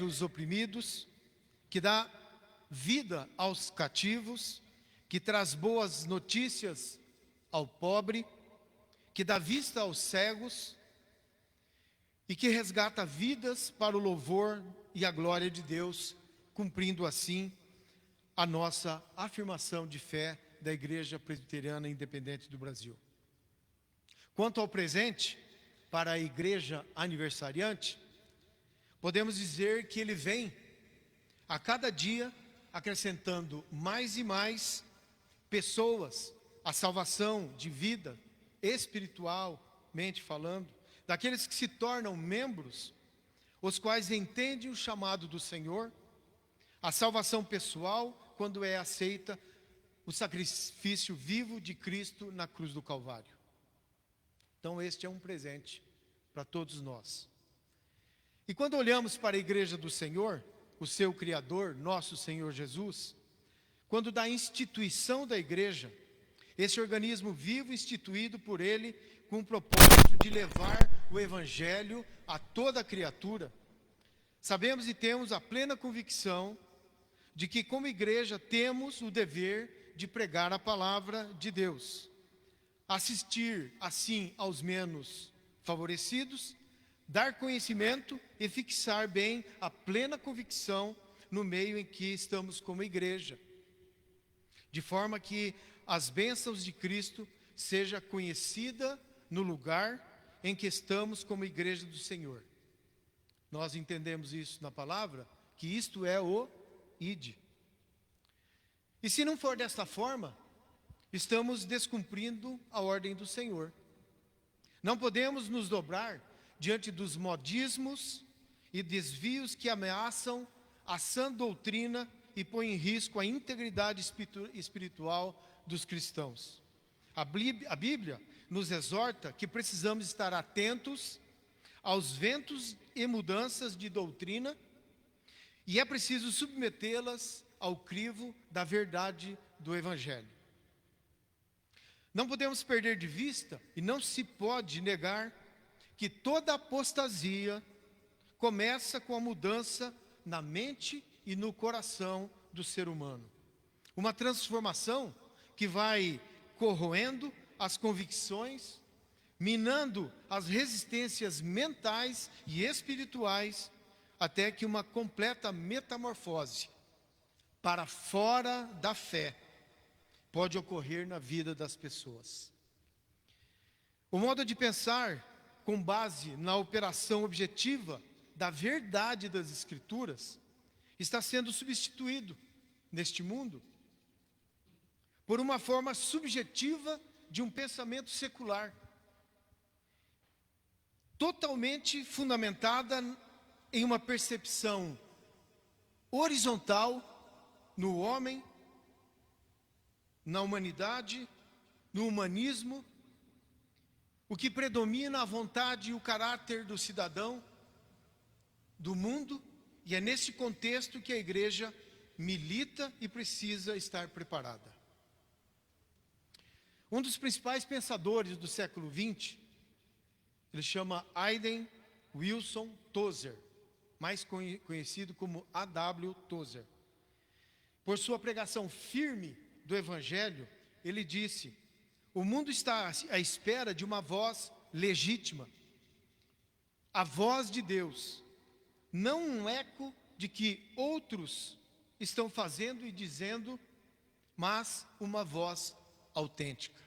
os oprimidos, que dá vida aos cativos, que traz boas notícias ao pobre, que dá vista aos cegos e que resgata vidas para o louvor e a glória de Deus, cumprindo assim a nossa afirmação de fé da Igreja Presbiteriana Independente do Brasil. Quanto ao presente, para a igreja aniversariante, podemos dizer que ele vem a cada dia acrescentando mais e mais pessoas à salvação de vida, espiritualmente falando, daqueles que se tornam membros, os quais entendem o chamado do Senhor, a salvação pessoal, quando é aceita o sacrifício vivo de Cristo na cruz do Calvário. Então este é um presente para todos nós. E quando olhamos para a igreja do Senhor, o seu Criador, nosso Senhor Jesus, quando da instituição da igreja, esse organismo vivo instituído por Ele, com o propósito de levar o Evangelho a toda criatura, sabemos e temos a plena convicção de que como igreja temos o dever de pregar a palavra de Deus. assistir assim aos menos favorecidos, dar conhecimento e fixar bem a plena convicção no meio em que estamos como igreja, de forma que as bênçãos de Cristo seja conhecida no lugar em que estamos como igreja do Senhor. Nós entendemos isso na palavra, que isto é o ide. E se não for desta forma, estamos descumprindo a ordem do Senhor. Não podemos nos dobrar diante dos modismos e desvios que ameaçam a sã doutrina e põem em risco a integridade espiritual dos cristãos. A Bíblia nos exorta que precisamos estar atentos aos ventos e mudanças de doutrina e é preciso submetê-las ao crivo da verdade do Evangelho. Não podemos perder de vista e não se pode negar que toda apostasia começa com a mudança na mente e no coração do ser humano. Uma transformação que vai corroendo as convicções, minando as resistências mentais e espirituais, até que uma completa metamorfose para fora da fé pode ocorrer na vida das pessoas. O modo de pensar, com base na operação objetiva da verdade das Escrituras, está sendo substituído neste mundo por uma forma subjetiva de um pensamento secular, totalmente fundamentada em uma percepção horizontal no homem, na humanidade, no humanismo, o que predomina a vontade e o caráter do cidadão, do mundo, e é nesse contexto que a igreja milita e precisa estar preparada. Um dos principais pensadores do século XX, ele chama Hayden Wilson Tozer, mais conhecido como A.W. Tozer. Por sua pregação firme do Evangelho, ele disse: o mundo está à espera de uma voz legítima, a voz de Deus, não um eco de que outros estão fazendo e dizendo, mas uma voz autêntica.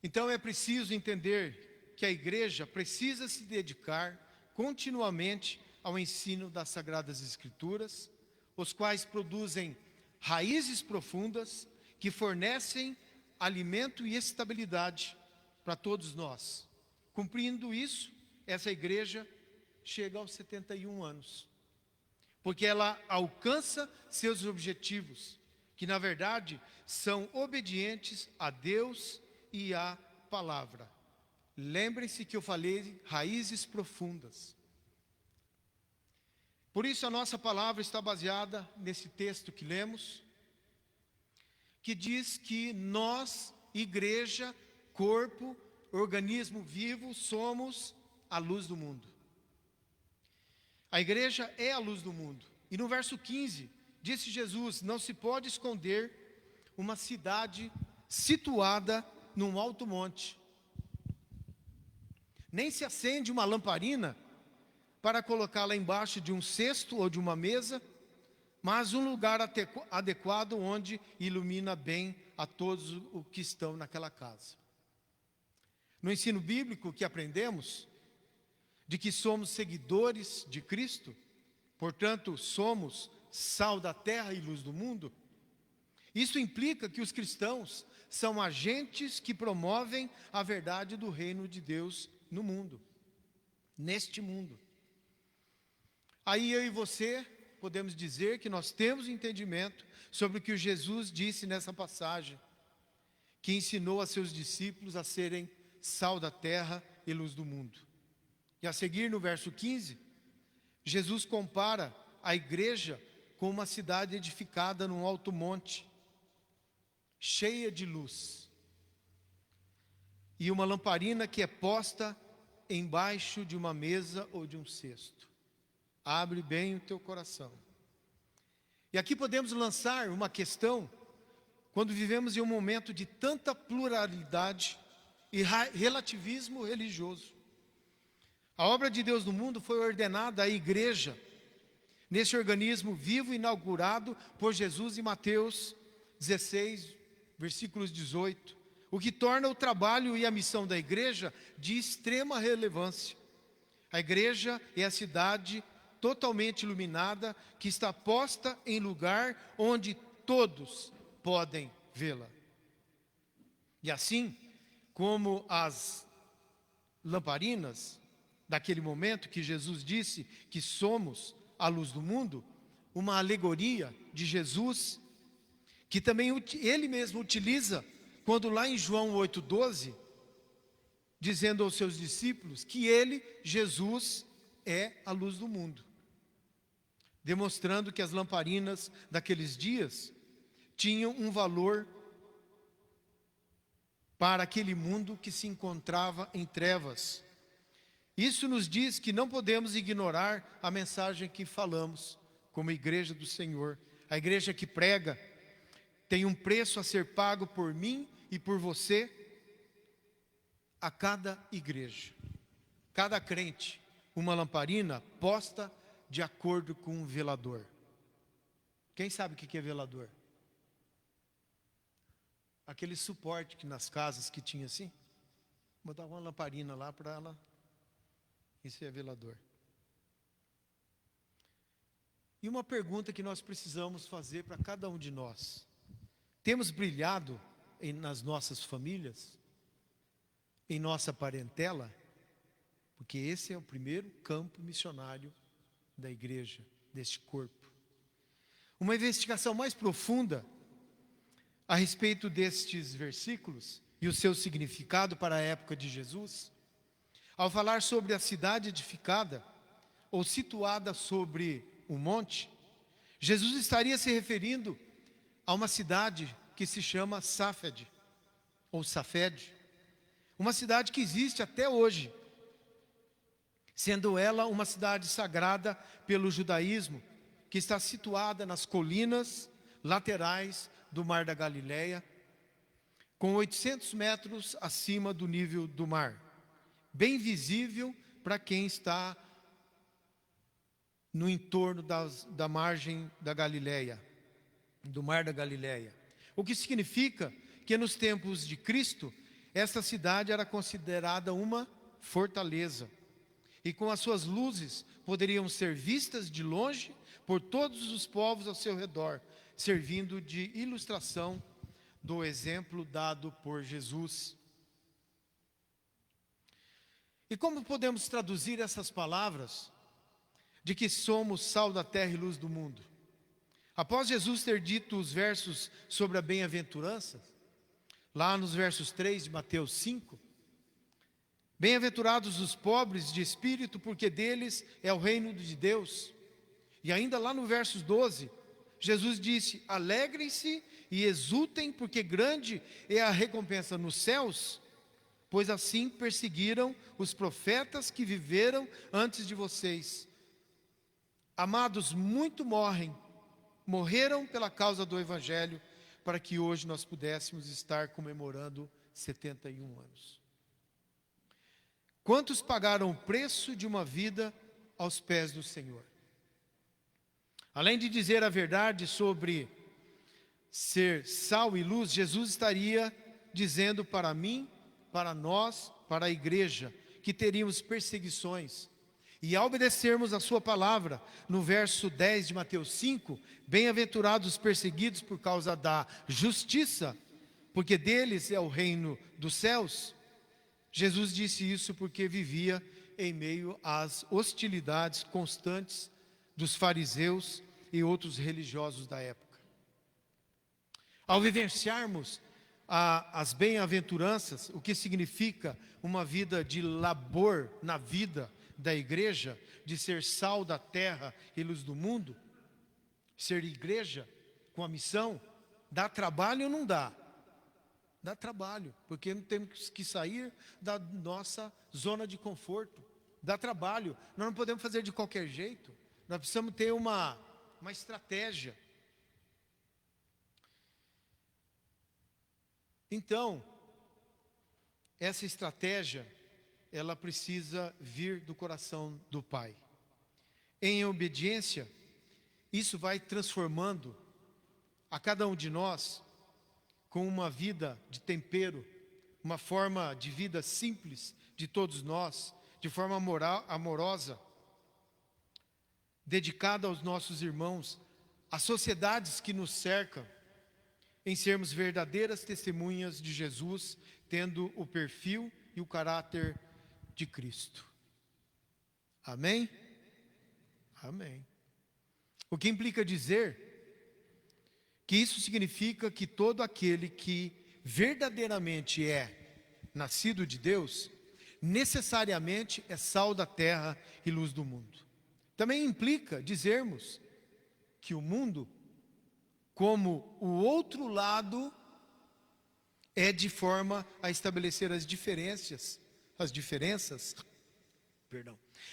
Então é preciso entender que a igreja precisa se dedicar continuamente ao ensino das Sagradas Escrituras, os quais produzem raízes profundas que fornecem alimento e estabilidade para todos nós. Cumprindo isso, essa igreja chega aos 71 anos, porque ela alcança seus objetivos, que na verdade são obedientes a Deus e à palavra. Lembrem-se que eu falei raízes profundas. Por isso a nossa palavra está baseada nesse texto que lemos, que diz que nós, igreja, corpo, organismo vivo, somos a luz do mundo. A igreja é a luz do mundo. E no verso 15, disse Jesus: não se pode esconder uma cidade situada num alto monte. Nem se acende uma lamparina para colocá-la embaixo de um cesto ou de uma mesa, mas um lugar adequado onde ilumina bem a todos os que estão naquela casa. No ensino bíblico que aprendemos, de que somos seguidores de Cristo, portanto somos sal da terra e luz do mundo, isso implica que os cristãos são agentes que promovem a verdade do reino de Deus no mundo, neste mundo. Aí eu e você podemos dizer que nós temos entendimento sobre o que Jesus disse nessa passagem, que ensinou a seus discípulos a serem sal da terra e luz do mundo. E a seguir no verso 15, Jesus compara a igreja com uma cidade edificada num alto monte, cheia de luz, e uma lamparina que é posta embaixo de uma mesa ou de um cesto. Abre bem o teu coração. E aqui podemos lançar uma questão quando vivemos em um momento de tanta pluralidade e relativismo religioso. A obra de Deus no mundo foi ordenada à igreja, nesse organismo vivo inaugurado por Jesus em Mateus 16, versículos 18, o que torna o trabalho e a missão da igreja de extrema relevância. A igreja é a cidade totalmente iluminada que está posta em lugar onde todos podem vê-la. E assim como as lamparinas daquele momento que Jesus disse que somos a luz do mundo, uma alegoria de Jesus, que também ele mesmo utiliza, quando lá em João 8,12, dizendo aos seus discípulos que ele, Jesus, é a luz do mundo. Demonstrando que as lamparinas daqueles dias tinham um valor para aquele mundo que se encontrava em trevas. Isso nos diz que não podemos ignorar a mensagem que falamos como igreja do Senhor. A igreja que prega tem um preço a ser pago por mim e por você, a cada igreja. Cada crente, uma lamparina posta de acordo com um velador. Quem sabe o que é velador? Aquele suporte que nas casas que tinha assim, botava uma lamparina lá para ela. Isso é velador. E uma pergunta que nós precisamos fazer para cada um de nós: temos brilhado nas nossas famílias, em nossa parentela? Porque esse é o primeiro campo missionário da igreja, deste corpo. Uma investigação mais profunda a respeito destes versículos e o seu significado para a época de Jesus, ao falar sobre a cidade edificada ou situada sobre um monte, Jesus estaria se referindo a uma cidade que se chama Safed, ou Safed, uma cidade que existe até hoje, sendo ela uma cidade sagrada pelo judaísmo, que está situada nas colinas laterais do Mar da Galileia, com 800 metros acima do nível do mar, bem visível para quem está no entorno da margem da Galileia, do Mar da Galileia. O que significa que nos tempos de Cristo, esta cidade era considerada uma fortaleza, e com as suas luzes poderiam ser vistas de longe por todos os povos ao seu redor, servindo de ilustração do exemplo dado por Jesus. E como podemos traduzir essas palavras de que somos sal da terra e luz do mundo? Após Jesus ter dito os versos sobre a bem-aventurança, lá nos versos 3 de Mateus 5, bem-aventurados os pobres de espírito, porque deles é o reino de Deus. E ainda lá no versos 12, Jesus disse: alegrem-se e exultem, porque grande é a recompensa nos céus, pois assim perseguiram os profetas que viveram antes de vocês. Amados, muito morreram pela causa do Evangelho, para que hoje nós pudéssemos estar comemorando 71 anos. Quantos pagaram o preço de uma vida aos pés do Senhor? Além de dizer a verdade sobre ser sal e luz, Jesus estaria dizendo para mim, para nós, para a igreja, que teríamos perseguições. E ao obedecermos a sua palavra, no verso 10 de Mateus 5, bem-aventurados os perseguidos por causa da justiça, porque deles é o reino dos céus. Jesus disse isso porque vivia em meio às hostilidades constantes dos fariseus e outros religiosos da época. Ao vivenciarmos as bem-aventuranças, o que significa uma vida de labor na vida da igreja, de ser sal da terra e luz do mundo, ser igreja com a missão, dá trabalho ou não dá? Dá trabalho, porque não temos que sair da nossa zona de conforto. Dá trabalho, nós não podemos fazer de qualquer jeito, nós precisamos ter uma estratégia. Então, essa estratégia, ela precisa vir do coração do Pai. Em obediência, isso vai transformando a cada um de nós com uma vida de tempero, uma forma de vida simples de todos nós, de forma amorosa, dedicada aos nossos irmãos, às sociedades que nos cercam, em sermos verdadeiras testemunhas de Jesus, tendo o perfil e o caráter de Cristo. Amém? Amém. O que implica dizer que isso significa que todo aquele que verdadeiramente é nascido de Deus, necessariamente é sal da terra e luz do mundo. Também implica dizermos que o mundo, como o outro lado, é de forma a estabelecer as diferenças,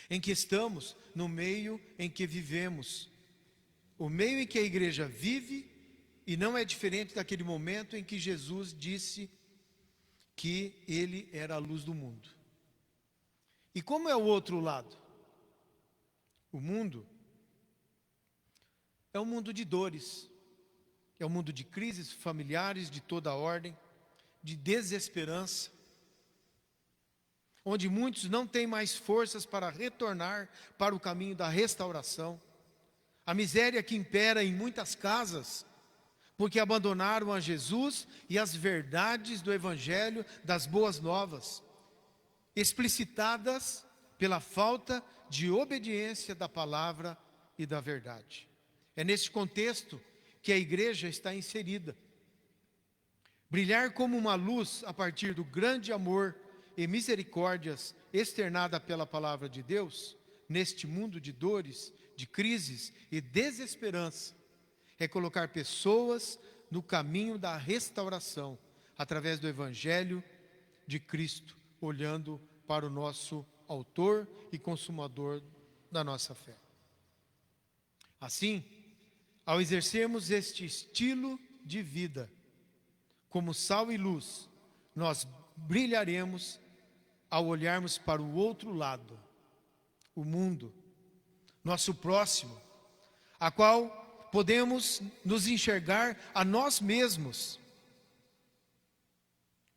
em que estamos, no meio em que vivemos. O meio em que a igreja vive, e não é diferente daquele momento em que Jesus disse que Ele era a luz do mundo. E como é o outro lado? O mundo é um mundo de dores, é um mundo de crises familiares de toda a ordem, de desesperança, onde muitos não têm mais forças para retornar para o caminho da restauração. A miséria que impera em muitas casas, porque abandonaram a Jesus e as verdades do Evangelho das Boas Novas, explicitadas pela falta de obediência da palavra e da verdade. É nesse contexto que a igreja está inserida. Brilhar como uma luz a partir do grande amor e misericórdias externada pela palavra de Deus, neste mundo de dores, de crises e desesperança, é colocar pessoas no caminho da restauração, através do Evangelho de Cristo, olhando para o nosso autor e consumador da nossa fé. Assim, ao exercermos este estilo de vida, como sal e luz, nós brilharemos ao olharmos para o outro lado, o mundo, nosso próximo, a qual podemos nos enxergar a nós mesmos,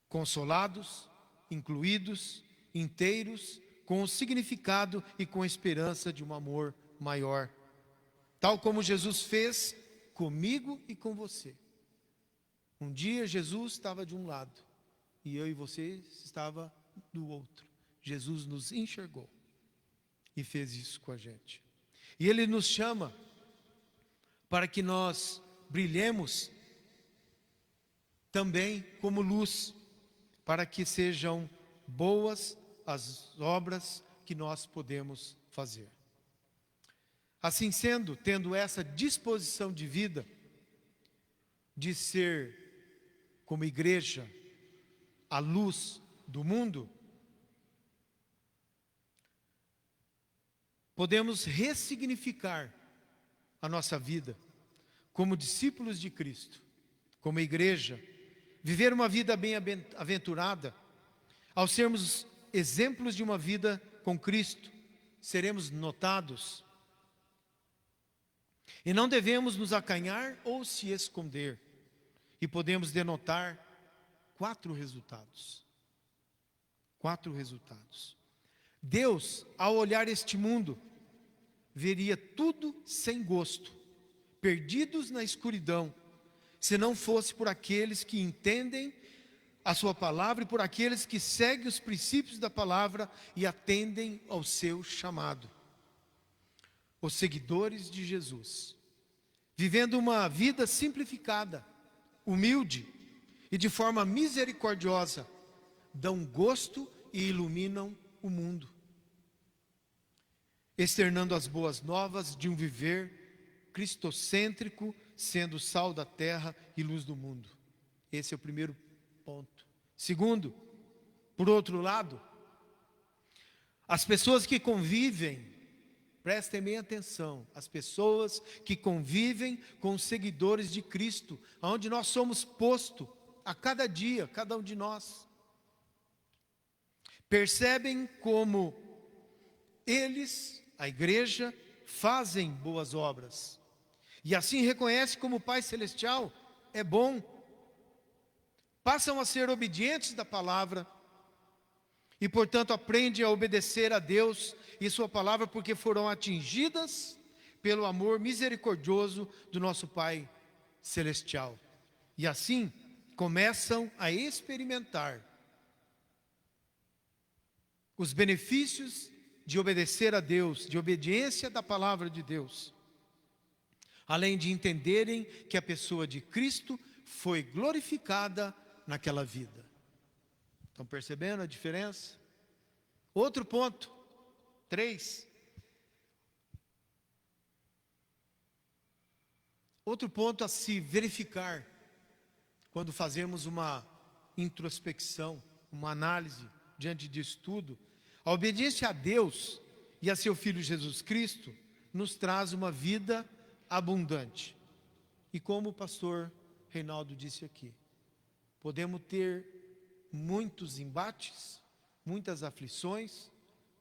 consolados, incluídos, inteiros, com o significado e com a esperança de um amor maior, tal como Jesus fez comigo e com você. Um dia Jesus estava de um lado e eu e você estava do outro. Jesus nos enxergou e fez isso com a gente. E Ele nos chama para que nós brilhemos também como luz, para que sejam boas as obras que nós podemos fazer. Assim sendo, tendo essa disposição de vida, de ser como igreja a luz do mundo, podemos ressignificar a nossa vida como discípulos de Cristo, como igreja, viver uma vida bem-aventurada. Ao sermos exemplos de uma vida com Cristo, seremos notados. E não devemos nos acanhar ou se esconder. E podemos denotar 4 resultados. 4 resultados. Deus, ao olhar este mundo, veria tudo sem gosto, perdidos na escuridão, se não fosse por aqueles que entendem a sua palavra e por aqueles que seguem os princípios da palavra e atendem ao seu chamado. Os seguidores de Jesus, vivendo uma vida simplificada, humilde e de forma misericordiosa, dão gosto e iluminam o mundo, externando as boas novas de um viver cristocêntrico, sendo sal da terra e luz do mundo. Esse é o primeiro ponto. Segundo, por outro lado, as pessoas que convivem, prestem bem atenção, as pessoas que convivem com os seguidores de Cristo, onde nós somos posto a cada dia, cada um de nós. Percebem como eles, a igreja, fazem boas obras. E assim reconhece como o Pai Celestial é bom. Passam a ser obedientes da palavra. E, portanto, aprendem a obedecer a Deus e sua palavra, porque foram atingidas pelo amor misericordioso do nosso Pai Celestial. E assim, começam a experimentar os benefícios de obedecer a Deus, de obediência da palavra de Deus. Além de entenderem que a pessoa de Cristo foi glorificada naquela vida. Estão percebendo a diferença? Outro ponto, 3. Outro ponto a se verificar quando fazemos uma introspecção, uma análise diante disso tudo. A obediência a Deus e a seu Filho Jesus Cristo nos traz uma vida abundante. E como o pastor Reinaldo disse aqui, podemos ter muitos embates, muitas aflições,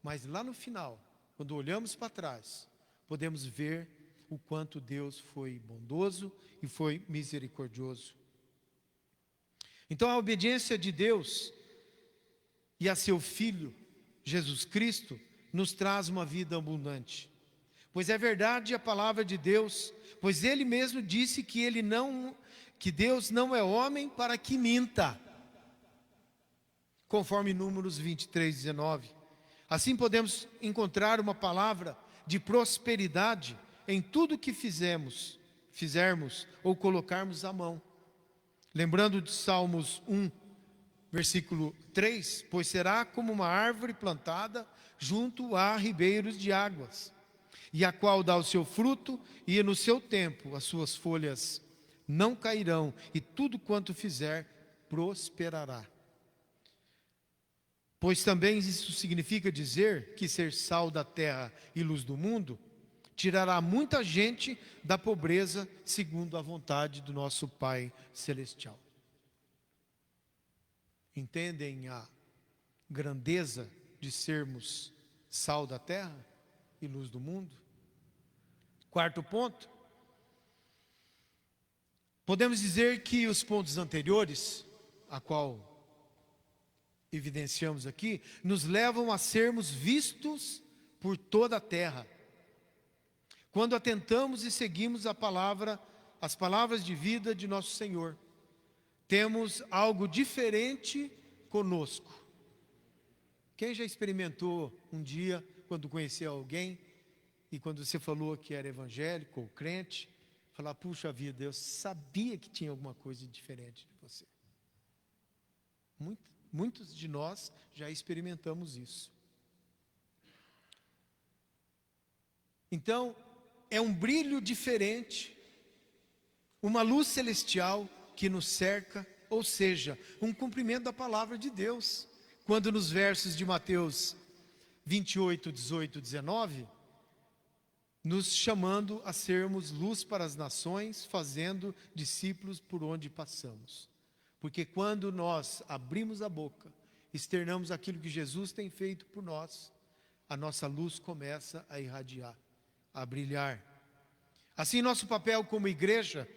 mas lá no final, quando olhamos para trás, podemos ver o quanto Deus foi bondoso e foi misericordioso. Então a obediência de Deus e a seu Filho Jesus Cristo nos traz uma vida abundante. Pois é verdade a palavra de Deus, pois Ele mesmo disse que Deus não é homem para que minta, conforme Números 23:19. Assim podemos encontrar uma palavra de prosperidade em tudo que fizermos ou colocarmos a mão. Lembrando de Salmos 1, versículo 3, pois será como uma árvore plantada junto a ribeiros de águas, e a qual dá o seu fruto, e no seu tempo as suas folhas não cairão, e tudo quanto fizer prosperará. Pois também isso significa dizer que ser sal da terra e luz do mundo tirará muita gente da pobreza, segundo a vontade do nosso Pai Celestial. Entendem a grandeza de sermos sal da terra e luz do mundo? Quarto ponto. Podemos dizer que os pontos anteriores, a qual evidenciamos aqui, nos levam a sermos vistos por toda a terra. Quando atentamos e seguimos as palavras de vida de nosso Senhor, temos algo diferente conosco. Quem já experimentou um dia, quando conheceu alguém, e quando você falou que era evangélico ou crente, falar, puxa vida, eu sabia que tinha alguma coisa diferente de você. Muitos de nós já experimentamos isso. Então, é um brilho diferente, uma luz celestial que nos cerca, ou seja, um cumprimento da palavra de Deus. Quando nos versos de Mateus 28, 18, 19, nos chamando a sermos luz para as nações, fazendo discípulos por onde passamos. Porque quando nós abrimos a boca, externamos aquilo que Jesus tem feito por nós, a nossa luz começa a irradiar, a brilhar. Assim, nosso papel como igreja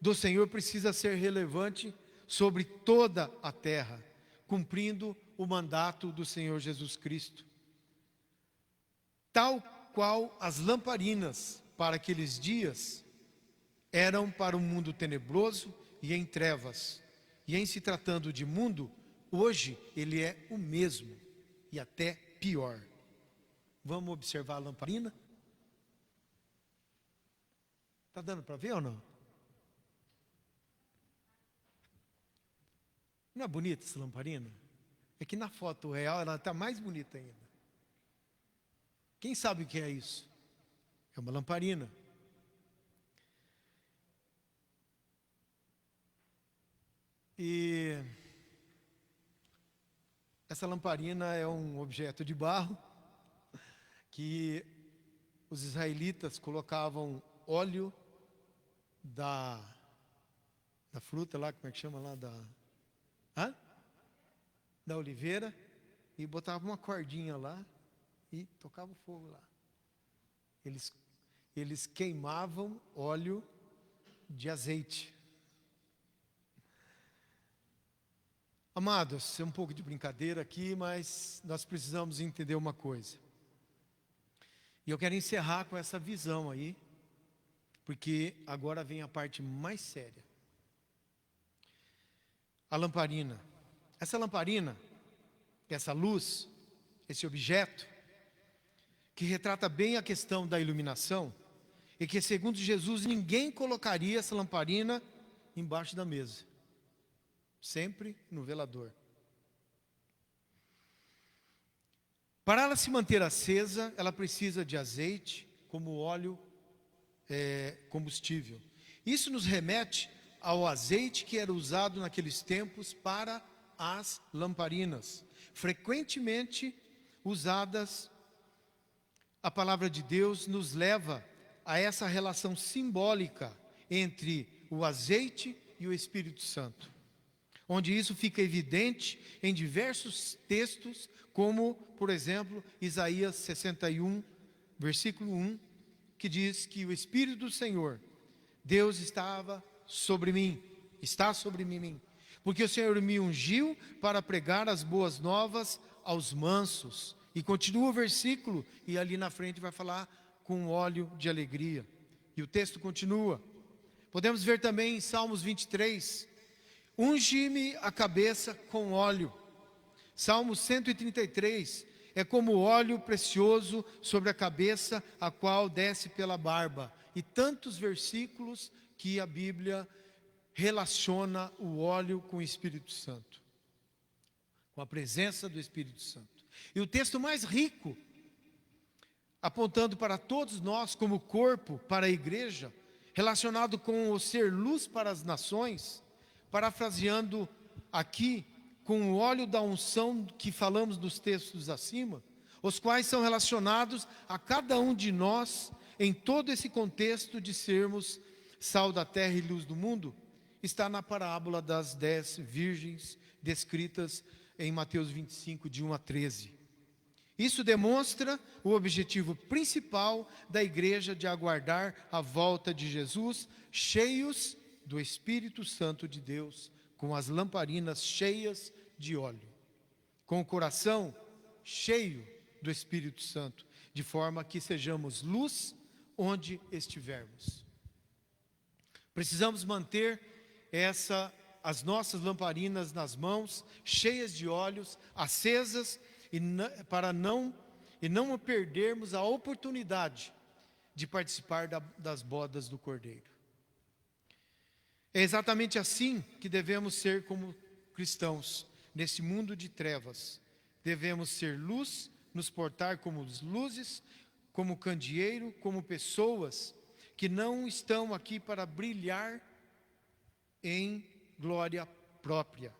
do Senhor precisa ser relevante sobre toda a terra, cumprindo o mandato do Senhor Jesus Cristo. Tal qual as lamparinas para aqueles dias eram para um mundo tenebroso e em trevas. E em se tratando de mundo, hoje ele é o mesmo e até pior. Vamos observar a lamparina? Está dando para ver ou não? Não é bonita essa lamparina? É que na foto real ela está mais bonita ainda. Quem sabe o que é isso? É uma lamparina. E essa lamparina é um objeto de barro que os israelitas colocavam óleo da fruta lá, como é que chama lá? Hã? Da oliveira, e botava uma cordinha lá e tocava o fogo lá. Eles queimavam óleo de azeite. Amados, é um pouco de brincadeira aqui, mas nós precisamos entender uma coisa. E eu quero encerrar com essa visão aí, porque agora vem a parte mais séria. A lamparina. Essa lamparina, essa luz, esse objeto, que retrata bem a questão da iluminação, e que segundo Jesus ninguém colocaria essa lamparina embaixo da mesa. Sempre no velador. Para ela se manter acesa, ela precisa de azeite, como óleo combustível. Isso nos remete ao azeite que era usado naqueles tempos para as lamparinas, frequentemente usadas. A palavra de Deus nos leva a essa relação simbólica entre o azeite e o Espírito Santo, onde isso fica evidente em diversos textos, como, por exemplo, Isaías 61, versículo 1, que diz que o Espírito do Senhor, Deus está sobre mim, porque o Senhor me ungiu para pregar as boas novas aos mansos. E continua o versículo, e ali na frente vai falar com óleo de alegria. E o texto continua. Podemos ver também em Salmos 23, unge-me a cabeça com óleo. Salmo 133, é como óleo precioso sobre a cabeça, a qual desce pela barba. E tantos versículos que a Bíblia relaciona o óleo com o Espírito Santo, com a presença do Espírito Santo. E o texto mais rico, apontando para todos nós como corpo, para a igreja, relacionado com o ser luz para as nações, parafraseando aqui, com o óleo da unção que falamos nos textos acima, os quais são relacionados a cada um de nós, em todo esse contexto de sermos sal da terra e luz do mundo, está na parábola das 10 virgens, descritas em Mateus 25, de 1 a 13. Isso demonstra o objetivo principal da igreja de aguardar a volta de Jesus, cheios do Espírito Santo de Deus, com as lamparinas cheias de óleo, com o coração cheio do Espírito Santo, de forma que sejamos luz onde estivermos. Precisamos manter as nossas lamparinas nas mãos, cheias de óleos, acesas, para não perdermos a oportunidade de participar das bodas do Cordeiro. É exatamente assim que devemos ser como cristãos, nesse mundo de trevas. Devemos ser luz, nos portar como luzes, como candeeiro, como pessoas que não estão aqui para brilhar em glória própria,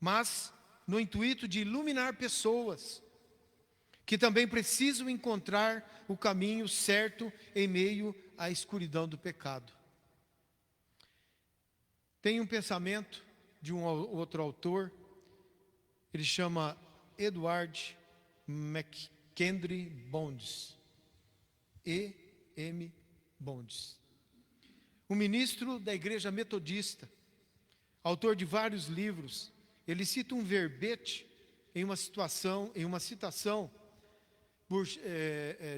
mas no intuito de iluminar pessoas que também precisam encontrar o caminho certo em meio à escuridão do pecado. Tem um pensamento de um outro autor, ele chama Edward McKendry Bonds, E.M. Bonds, um ministro da igreja metodista, autor de vários livros. Ele cita um verbete em uma citação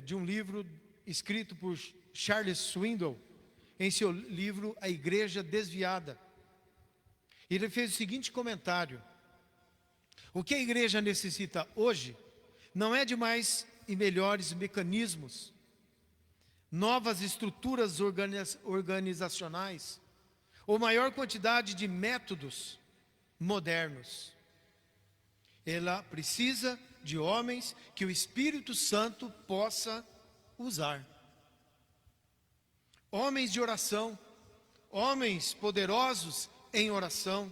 de um livro escrito por Charles Swindoll, em seu livro A Igreja Desviada. Ele fez o seguinte comentário: o que a igreja necessita hoje não é de mais e melhores mecanismos, novas estruturas organizacionais, ou maior quantidade de métodos modernos. Ela precisa de homens que o Espírito Santo possa usar. Homens de oração, homens poderosos em oração.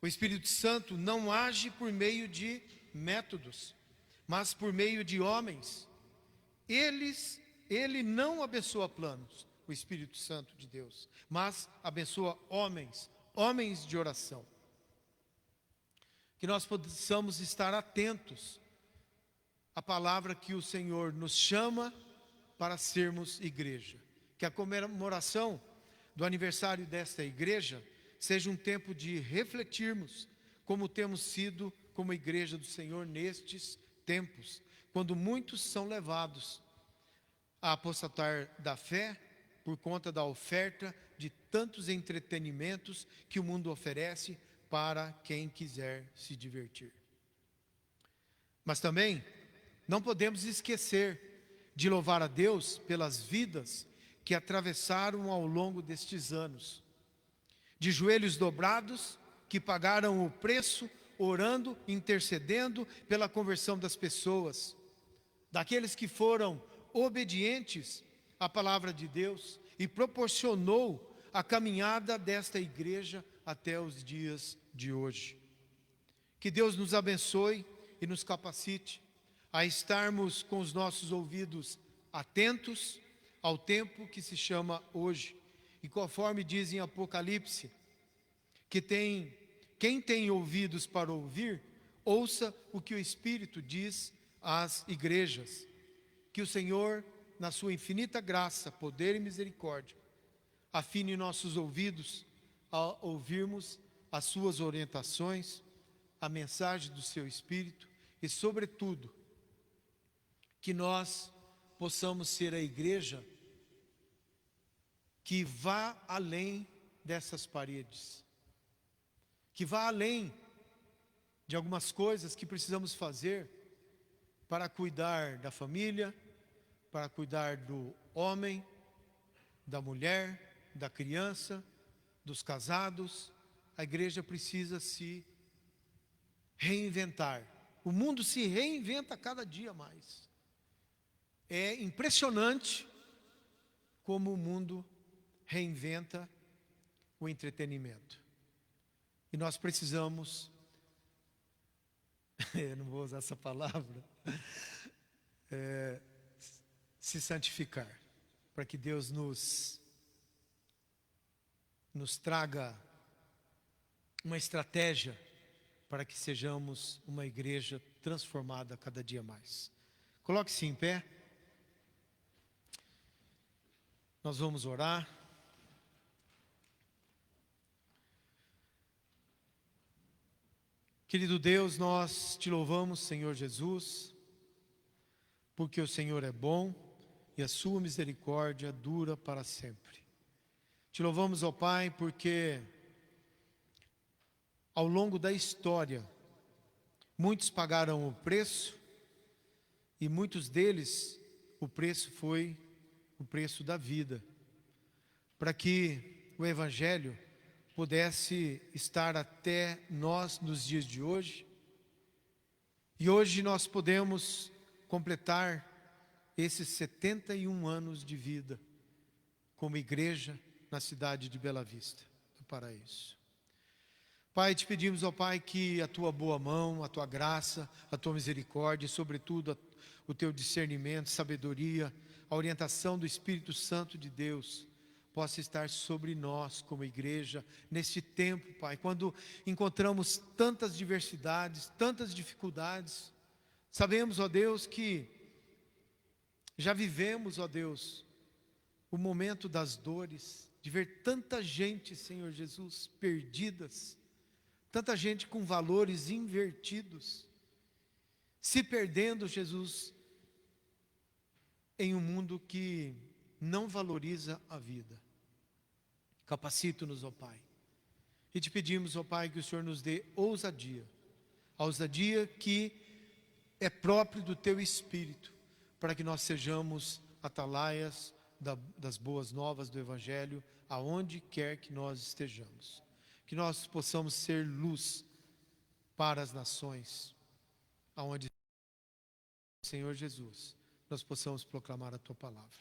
O Espírito Santo não age por meio de métodos, mas por meio de homens. Ele não abençoa planos, o Espírito Santo de Deus, mas abençoa homens de oração. que nós possamos estar atentos à palavra que o Senhor nos chama para sermos igreja. Que a comemoração do aniversário desta igreja seja um tempo de refletirmos como temos sido como igreja do Senhor nestes tempos, quando muitos são levados a apostatar da fé por conta da oferta de tantos entretenimentos que o mundo oferece para quem quiser se divertir. Mas também não podemos esquecer de louvar a Deus pelas vidas que atravessaram ao longo destes anos, de joelhos dobrados que pagaram o preço, orando, intercedendo pela conversão das pessoas, daqueles que foram obedientes à palavra de Deus e proporcionou a caminhada desta igreja até os dias de hoje. Que Deus nos abençoe e nos capacite a estarmos com os nossos ouvidos atentos ao tempo que se chama hoje. E conforme diz em Apocalipse, que quem tem ouvidos para ouvir, ouça o que o Espírito diz às igrejas. Que o Senhor, na sua infinita graça, poder e misericórdia, afine nossos ouvidos a ouvirmos as suas orientações, a mensagem do seu Espírito e, sobretudo, que nós possamos ser a igreja que vá além dessas paredes, que vá além de algumas coisas que precisamos fazer para cuidar da família, para cuidar do homem, da mulher, da criança, dos casados. A igreja precisa se reinventar. O mundo se reinventa cada dia mais. É impressionante como o mundo reinventa o entretenimento. E nós precisamos, eu não vou usar essa palavra, se santificar, para que Deus nos traga uma estratégia para que sejamos uma igreja transformada cada dia mais. Coloque-se em pé. Nós vamos orar. Querido Deus, nós te louvamos, Senhor Jesus, porque o Senhor é bom e a sua misericórdia dura para sempre. Te louvamos, ó Pai, porque ao longo da história, muitos pagaram o preço e muitos deles, o preço foi o preço da vida, para que o Evangelho pudesse estar até nós nos dias de hoje. E hoje nós podemos completar esses 71 anos de vida como igreja na cidade de Bela Vista do Paraíso. Pai, te pedimos, ó Pai, que a tua boa mão, a tua graça, a tua misericórdia e sobretudo o teu discernimento, sabedoria, a orientação do Espírito Santo de Deus possa estar sobre nós como igreja neste tempo, Pai, quando encontramos tantas diversidades, tantas dificuldades. Sabemos, ó Deus, que já vivemos, ó Deus, o momento das dores, de ver tanta gente, Senhor Jesus, perdidas, tanta gente com valores invertidos, se perdendo, Jesus, em um mundo que não valoriza a vida. Capacita-nos, ó Pai. E te pedimos, ó Pai, que o Senhor nos dê ousadia, a ousadia que é próprio do teu Espírito, para que nós sejamos atalaias das boas novas do Evangelho, aonde quer que nós estejamos. Que nós possamos ser luz para as nações, aonde, Senhor Jesus, nós possamos proclamar a tua palavra.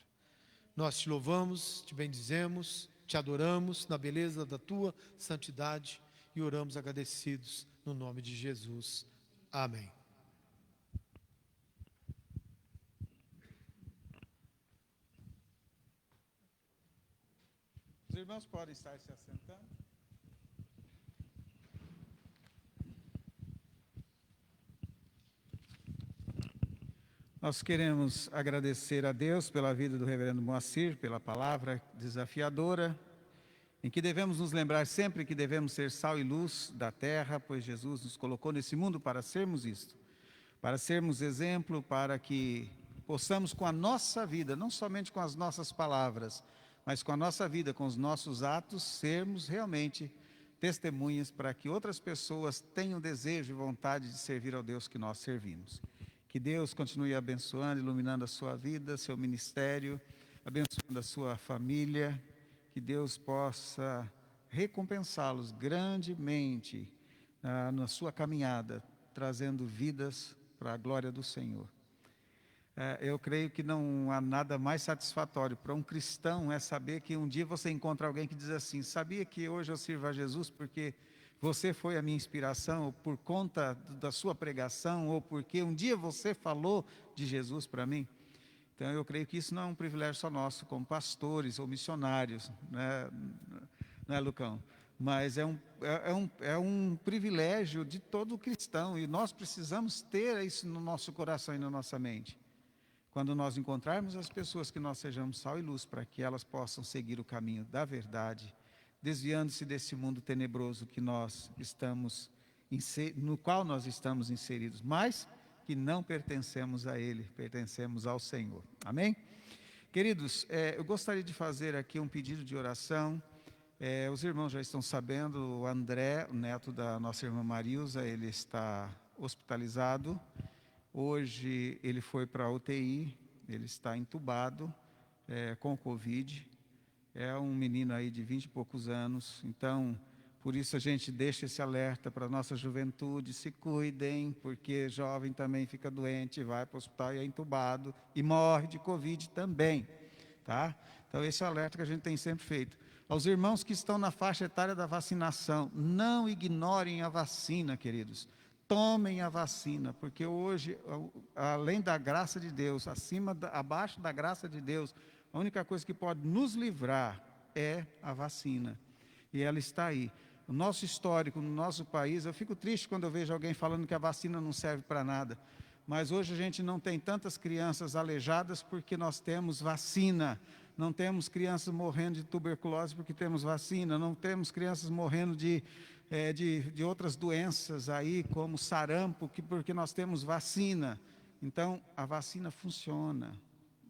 Nós te louvamos, te bendizemos, te adoramos na beleza da tua santidade e oramos agradecidos no nome de Jesus. Amém. Os irmãos podem estar se assentando. Nós queremos agradecer a Deus pela vida do reverendo Moacir, pela palavra desafiadora, em que devemos nos lembrar sempre que devemos ser sal e luz da terra, pois Jesus nos colocou nesse mundo para sermos isto, para sermos exemplo, para que possamos com a nossa vida, não somente com as nossas palavras, mas com a nossa vida, com os nossos atos, sermos realmente testemunhas para que outras pessoas tenham desejo e vontade de servir ao Deus que nós servimos. Que Deus continue abençoando, iluminando a sua vida, seu ministério, abençoando a sua família, que Deus possa recompensá-los grandemente na sua caminhada, trazendo vidas para a glória do Senhor. Eu creio que não há nada mais satisfatório para um cristão é saber que um dia você encontra alguém que diz assim: sabia que hoje eu sirvo a Jesus porque você foi a minha inspiração, ou por conta da sua pregação, ou porque um dia você falou de Jesus para mim? Então eu creio que isso não é um privilégio só nosso, como pastores ou missionários, né? Não é, Lucão? Mas é um privilégio de todo cristão, e nós precisamos ter isso no nosso coração e na nossa mente. Quando nós encontrarmos as pessoas, que nós sejamos sal e luz, para que elas possam seguir o caminho da verdade, desviando-se desse mundo tenebroso que nós estamos no qual nós estamos inseridos, mas que não pertencemos a ele, pertencemos ao Senhor. Amém? Queridos, eu gostaria de fazer aqui um pedido de oração. Os irmãos já estão sabendo, o André, o neto da nossa irmã Marilza, ele está hospitalizado. Hoje ele foi para a UTI, ele está entubado com Covid. É um menino aí de 20 e poucos anos, então por isso a gente deixa esse alerta para a nossa juventude: se cuidem, porque jovem também fica doente, vai para o hospital e é entubado e morre de Covid também, tá? Então esse é o alerta que a gente tem sempre feito. Aos irmãos que estão na faixa etária da vacinação, não ignorem a vacina, queridos. Tomem a vacina, porque hoje, além da graça de Deus, abaixo da graça de Deus, a única coisa que pode nos livrar é a vacina. E ela está aí. O nosso histórico, no nosso país, eu fico triste quando eu vejo alguém falando que a vacina não serve para nada. Mas hoje a gente não tem tantas crianças aleijadas porque nós temos vacina. Não temos crianças morrendo de tuberculose porque temos vacina. Não temos crianças morrendo de outras doenças aí, como sarampo, porque nós temos vacina. Então, a vacina funciona.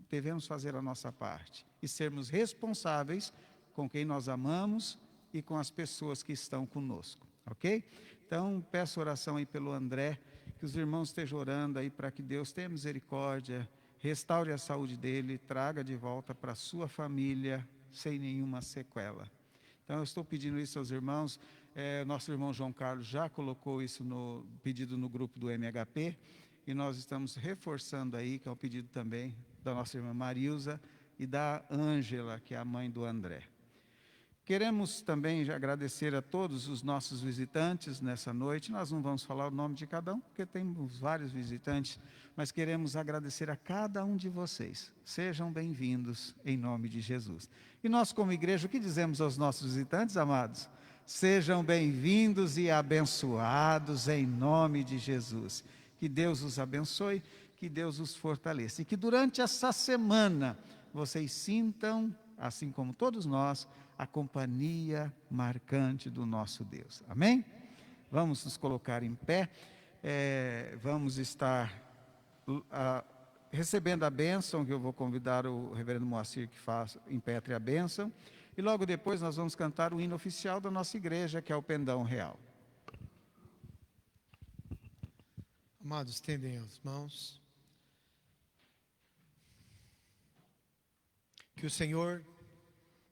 Devemos fazer a nossa parte e sermos responsáveis com quem nós amamos e com as pessoas que estão conosco, ok? Então, peço oração aí pelo André, que os irmãos estejam orando aí para que Deus tenha misericórdia, restaure a saúde dele, traga de volta para a sua família sem nenhuma sequela. Então, eu estou pedindo isso aos irmãos. Nosso irmão João Carlos já colocou isso no pedido no grupo do MHP, e nós estamos reforçando aí, que é o pedido também da nossa irmã Marilza e da Ângela, que é a mãe do André. Queremos também agradecer a todos os nossos visitantes nessa noite. Nós não vamos falar o nome de cada um, porque temos vários visitantes, mas queremos agradecer a cada um de vocês. Sejam bem-vindos em nome de Jesus. E nós, como igreja, o que dizemos aos nossos visitantes, amados? Sejam bem-vindos e abençoados em nome de Jesus. Que Deus os abençoe, que Deus os fortaleça. E que durante essa semana vocês sintam, assim como todos nós, a companhia marcante do nosso Deus. Amém? Vamos nos colocar em pé. Vamos estar recebendo a bênção, que eu vou convidar o reverendo Moacir que impetre a bênção. E logo depois nós vamos cantar o hino oficial da nossa igreja, que é o Pendão Real. Amados, estendem as mãos. Que o Senhor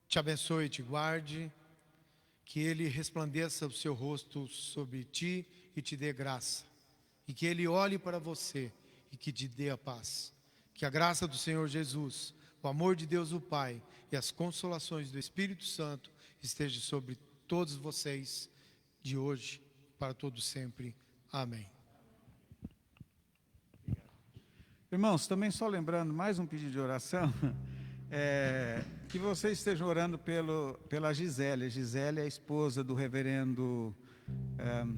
te abençoe e te guarde, que Ele resplandeça o seu rosto sobre ti e te dê graça, e que Ele olhe para você e que te dê a paz. Que a graça do Senhor Jesus, o amor de Deus o Pai e as consolações do Espírito Santo estejam sobre todos vocês, de hoje para todo sempre. Amém. Irmãos, também só lembrando, mais um pedido de oração, que vocês estejam orando pela Gisele. A Gisele é a esposa do reverendo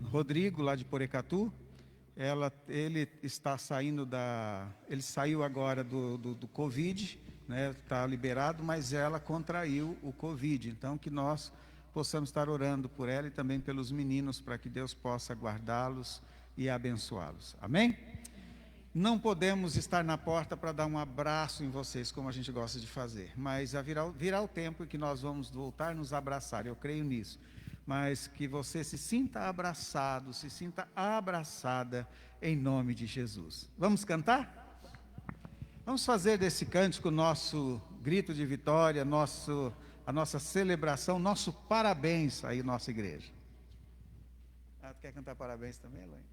Rodrigo, lá de Porecatu. ele está saindo ele saiu agora do Covid, né? Está liberado, mas ela contraiu o Covid. Então, que nós possamos estar orando por ela e também pelos meninos, para que Deus possa guardá-los e abençoá-los. Amém? Não podemos estar na porta para dar um abraço em vocês, como a gente gosta de fazer, mas virá o tempo em que nós vamos voltar a nos abraçar, eu creio nisso. Mas que você se sinta abraçado, se sinta abraçada em nome de Jesus. Vamos cantar? Vamos fazer desse cântico nosso grito de vitória, a nossa celebração, nosso parabéns aí, nossa igreja. Tu quer cantar parabéns também, Elaine?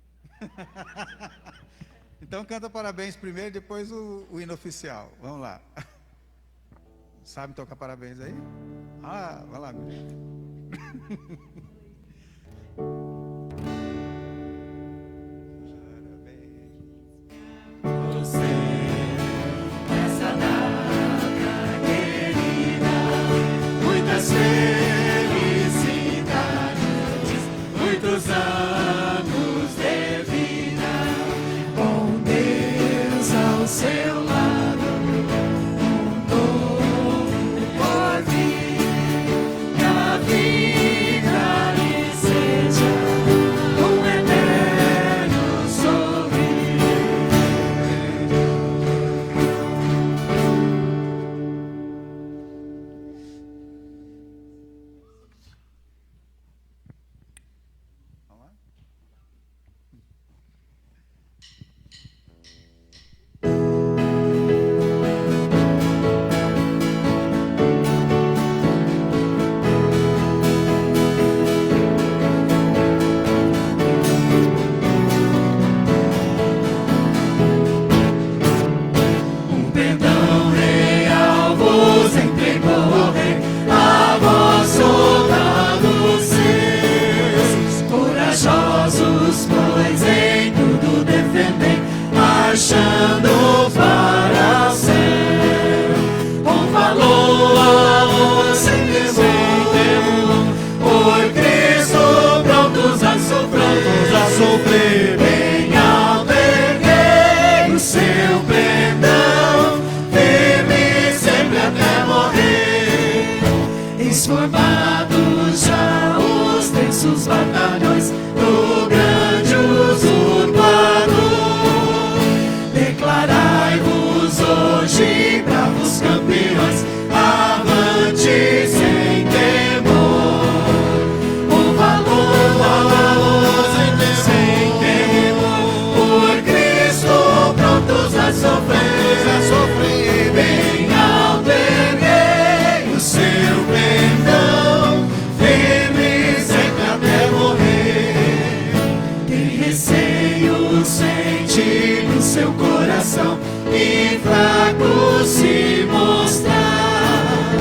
Então canta parabéns primeiro, depois o hino oficial. Vamos lá. Sabe tocar parabéns aí? Vai lá, meu gente. Você, essa data querida, muitas felicidades, muitos anos de vida, com Deus ao seu lado, um novo porvir, que a vida lhe seja um eterno sorrir. Vamos lá? Um perdão real vos entregou, Rei, a vós soldados seus, corajosos, pois em tudo defendem, marchando para o céu, com valor, sem temor, por Cristo prontos a sofrer, bem alberguei o seu perdão, firme sempre até morrer, esformados já os densos batalhões do grande usurpador, declarai-vos hoje bravos campeões, avante sem temor, com valor, sem temor, por Cristo prontos a sofrer, bem alberguei o seu perdão, firme sempre até morrer. Tem receio, sente no seu coração, e fraco se mostrar,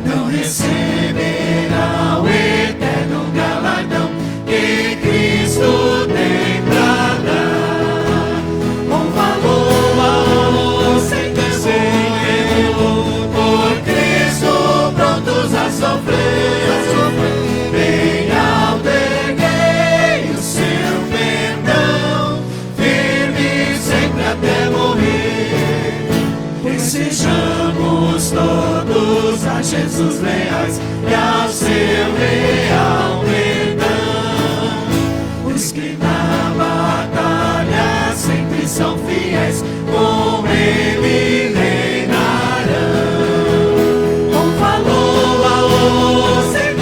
não receberá o eterno galardão que Cristo tem pra dar. Com valor, sem temor, por Cristo prontos a sofrer, bem alberguei o seu perdão, firme sempre até morrer. Pois sejamos todos a Jesus leais e ao seu real perdão, os que na batalha sempre são fiéis, com ele reinarão. Com valor, sem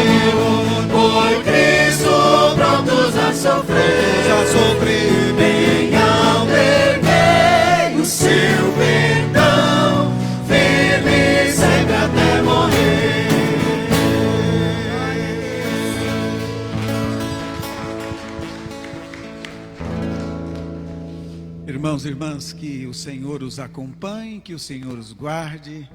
temor, por Cristo prontos a sofrer, bem alberguei o seu perdão, firme sempre até morrer. Irmãos e irmãs, que o Senhor os acompanhe, que o Senhor os guarde,